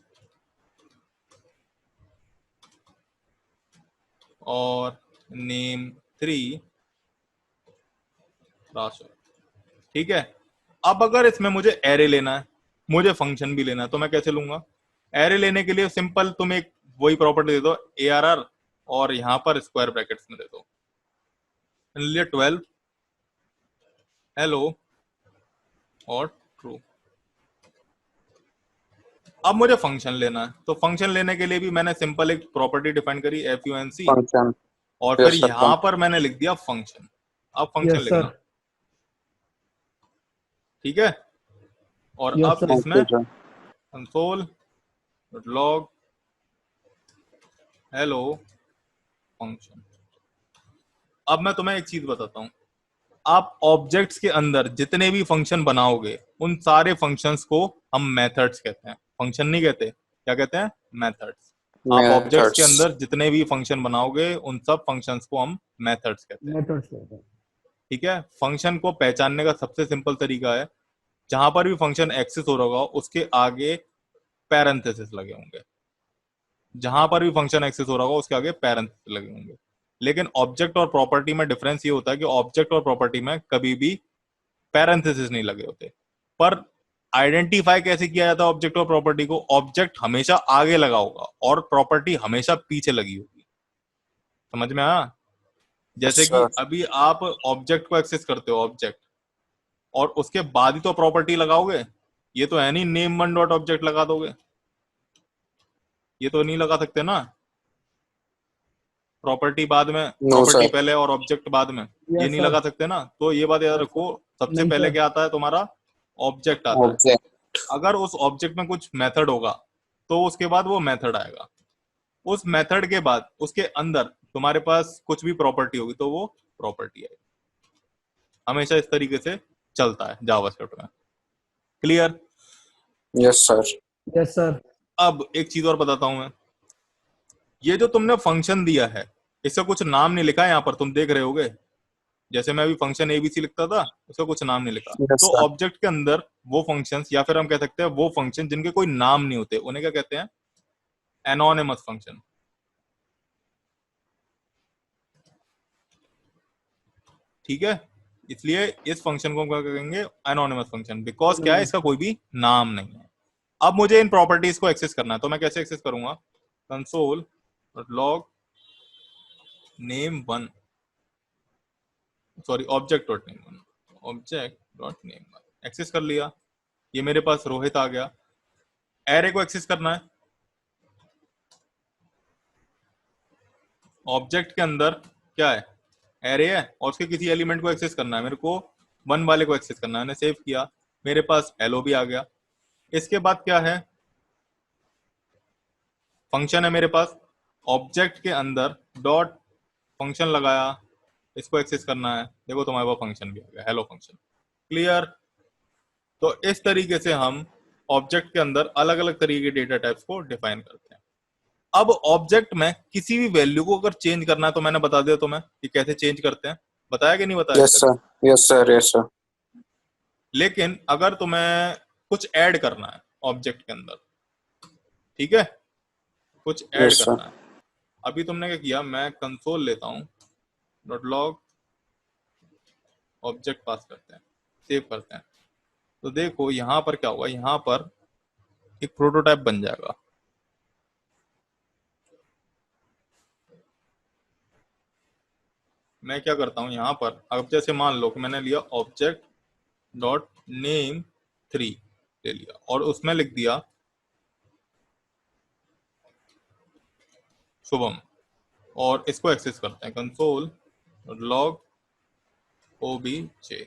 और नेम थ्री राशि। ठीक है, अब अगर इसमें मुझे एरे लेना है, मुझे फंक्शन भी लेना है, तो मैं कैसे लूंगा? एरे लेने के लिए सिंपल तुम एक वही प्रॉपर्टी दे दो ARR और यहां पर स्क्वायर ब्रैकेट्स में दे दो, लिए 12 हेलो और ट्रू। अब मुझे फंक्शन लेना है, तो फंक्शन लेने के लिए भी मैंने सिंपल एक प्रॉपर्टी डिफाइन करी FUNC फंक्शन। और फिर Yes, sir. यहां पर मैंने लिख दिया फंक्शन। अब फंक्शन Yes, लिखना, sir. ठीक है, और Yes, अब sir. इसमें Okay, sir. Console log hello function. अब मैं तुम्हें एक चीज बताता हूं, आप ऑब्जेक्ट्स के अंदर जितने भी फंक्शन बनाओगे उन सारे फंक्शंस को हम मेथड्स कहते हैं, फंक्शन नहीं कहते। क्या कहते हैं? मेथड्स। आप ऑब्जेक्ट्स के Methods. अंदर जितने भी फंक्शन बनाओगे उन सब फंक्शंस को हम मेथड्स कहते हैं। Methods कहते हैं। ठीक है, फंक्शन को पहचानने का सबसे सिंपल तरीका है, जहां पर भी फंक्शन एक्सेस हो रहा होगा उसके आगे पैरेंथेसिस लगे होंगे, जहां पर भी फंक्शन एक्सेस हो रहा होगा उसके आगे पैरेंथेसिस लगे होंगे। लेकिन ऑब्जेक्ट और प्रॉपर्टी में डिफरेंस ये होता है कि ऑब्जेक्ट और प्रॉपर्टी में कभी भी पैरेंथेसिस नहीं लगे होते। पर आइडेंटिफाई कैसे किया जाता है ऑब्जेक्ट और प्रॉपर्टी को? ऑब्जेक्ट हमेशा आगे लगा होगा और प्रॉपर्टी हमेशा पीछे लगी होगी। समझ में आया? जैसे Yes, कि sir. अभी आप ऑब्जेक्ट को एक्सेस करते हो, ऑब्जेक्ट, और उसके बाद ही तो प्रॉपर्टी लगाओगे। ये तो है नहीं नेम वन डॉट ऑब्जेक्ट लगा दोगे, ये तो नहीं लगा सकते ना। प्रॉपर्टी बाद में, No, प्रॉपर्टी sir. पहले और ऑब्जेक्ट बाद में, ये Yes, नहीं sir. लगा सकते ना। तो ये बात याद रखो, सबसे नहीं, पहले sir. क्या आता है तुम्हारा? ऑब्जेक्ट आता है। Object. अगर उस ऑब्जेक्ट में कुछ मेथड होगा तो उसके बाद वो मेथड आएगा। उस मेथड के बाद उसके अंदर तुम्हारे पास कुछ भी प्रॉपर्टी होगी तो वो प्रॉपर्टी आएगी। हमेशा इस तरीके से चलता है जावास्क्रिप्ट में। Clear? Yes, sir. Yes, sir. अब एक चीज और बताता हूं मैं, ये जो तुमने फंक्शन दिया है इसका कुछ नाम नहीं लिखा है यहाँ पर, तुम देख रहे होगे। जैसे मैं अभी फंक्शन ABC लिखता था, उसका कुछ नाम नहीं लिखा। Yes, तो sir. ऑब्जेक्ट के अंदर वो फंक्शंस, या फिर हम कह सकते हैं वो फंक्शन जिनके कोई नाम नहीं होते, उन्हें क्या कहते हैं? Anonymous function. ठीक है, इसलिए इस फंक्शन को हम क्या कहेंगे? Anonymous function. बिकॉज क्या है, इसका कोई भी नाम नहीं है। अब मुझे इन प्रॉपर्टीज को एक्सेस करना है, तो मैं कैसे एक्सेस करूंगा? Console log name one, sorry object dot name one, object dot name one access कर लिया। ये मेरे पास रोहित आ गया। एरे को एक्सेस करना है, ऑब्जेक्ट के अंदर क्या है? एरे है, और उसके किसी एलिमेंट को एक्सेस करना है। मेरे को वन वाले को एक्सेस करना है। मैंने सेव किया, मेरे पास हेलो भी आ गया। इसके बाद क्या है? फंक्शन है मेरे पास, ऑब्जेक्ट के अंदर डॉट फंक्शन लगाया, इसको एक्सेस करना है। देखो तुम्हारे पास फंक्शन भी आ गया, हेलो फंक्शन। क्लियर? तो इस तरीके से हम ऑब्जेक्ट के अंदर अलग अलग तरीके के डेटा टाइप्स को डिफाइन करते हैं। अब ऑब्जेक्ट में किसी भी वैल्यू को अगर चेंज करना है तो मैंने बता दिया तुम्हें कि कैसे चेंज करते हैं, बताया कि नहीं बताया? Yes, sir. Yes, sir. Yes, sir. लेकिन अगर तुम्हें कुछ ऐड करना है ऑब्जेक्ट के अंदर, ठीक है, कुछ ऐड Yes, sir. करना है, अभी तुमने क्या किया? मैं कंसोल लेता हूं, डॉट लॉग ऑब्जेक्ट पास करते हैं, सेव करते हैं। तो देखो यहां पर क्या होगा, यहां पर एक प्रोटोटाइप बन जाएगा। मैं क्या करता हूं यहां पर, अब जैसे मान लो कि मैंने लिया ऑब्जेक्ट डॉट नेम 3 ले लिया और उसमें लिख दिया शुभम, और इसको एक्सेस करते हैं कंसोल लॉग OBJ।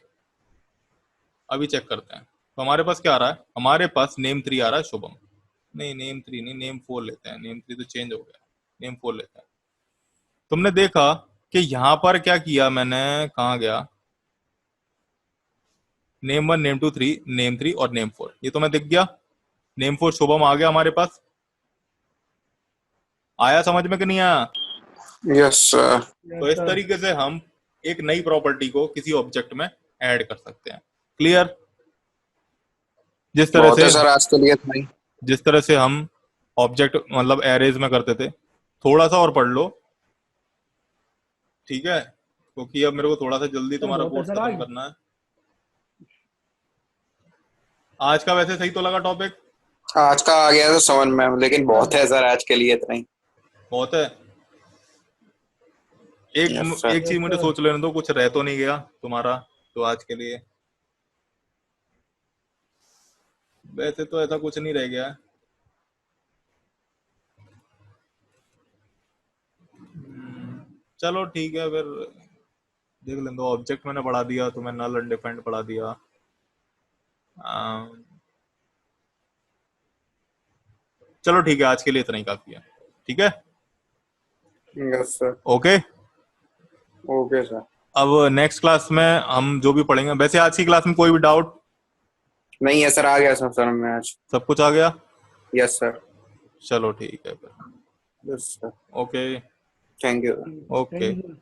अभी चेक करते हैं तो हमारे पास क्या आ रहा है? हमारे पास नेम 3 आ रहा है, शुभम नहीं, नेम 3 नहीं, नेम 4 लेते हैं। नेम 3 तो चेंज हो गया, नेम 4 लेते हैं। तुमने देखा कि यहां पर क्या किया मैंने, कहा गया? नेम 1, नेम 2, 3, नेम 3 और नेम 4, ये तुम्हें दिख गया। नेम फॉर शुभम आ गया हमारे पास? आया समझ में कि नहीं आया? Yes, sir. तो इस sir. तरीके से हम एक नई प्रॉपर्टी को किसी ऑब्जेक्ट में ऐड कर सकते हैं। क्लियर? जिस तरह बहुत है से सर आज के लिए इतना ही। जिस तरह से हम ऑब्जेक्ट मतलब एरेज में करते थे, थोड़ा सा और पढ़ लो, ठीक है? क्योंकि अब मेरे को थोड़ा सा जल्दी तुम्हारा बहुत है कोर्स सर खत्म आज। करना है। आज का वैसे सही तो लगा टॉपिक? आज का आ गया तो समझ में, लेकिन बहुत है सर आज के लिए इतना ही। बहुत है। एक Yes, sir. एक चीज Yes, मुझे sir. सोच लेने दो, कुछ रह तो नहीं गया तुम्हारा तो आज के लिए? वैसे तो ऐसा कुछ नहीं रह गया है। चलो ठीक है, फिर देख लें दो। ऑब्जेक्ट मैंने पढ़ा दिया तुम्हें, नल अनडिफाइंड पढ़ा दिया। चलो ठीक है, आज के लिए इतना ही काफी है। ठीक है, Yes, sir. Okay. Okay, sir. अब नेक्स्ट क्लास में हम जो भी पढ़ेंगे, वैसे आज की क्लास में कोई भी डाउट? नहीं है सर, आ गया सर में आज। सब कुछ आ गया? Yes, sir. चलो ठीक है फिर, Yes, sir. Okay Thank you. Okay. Thank you.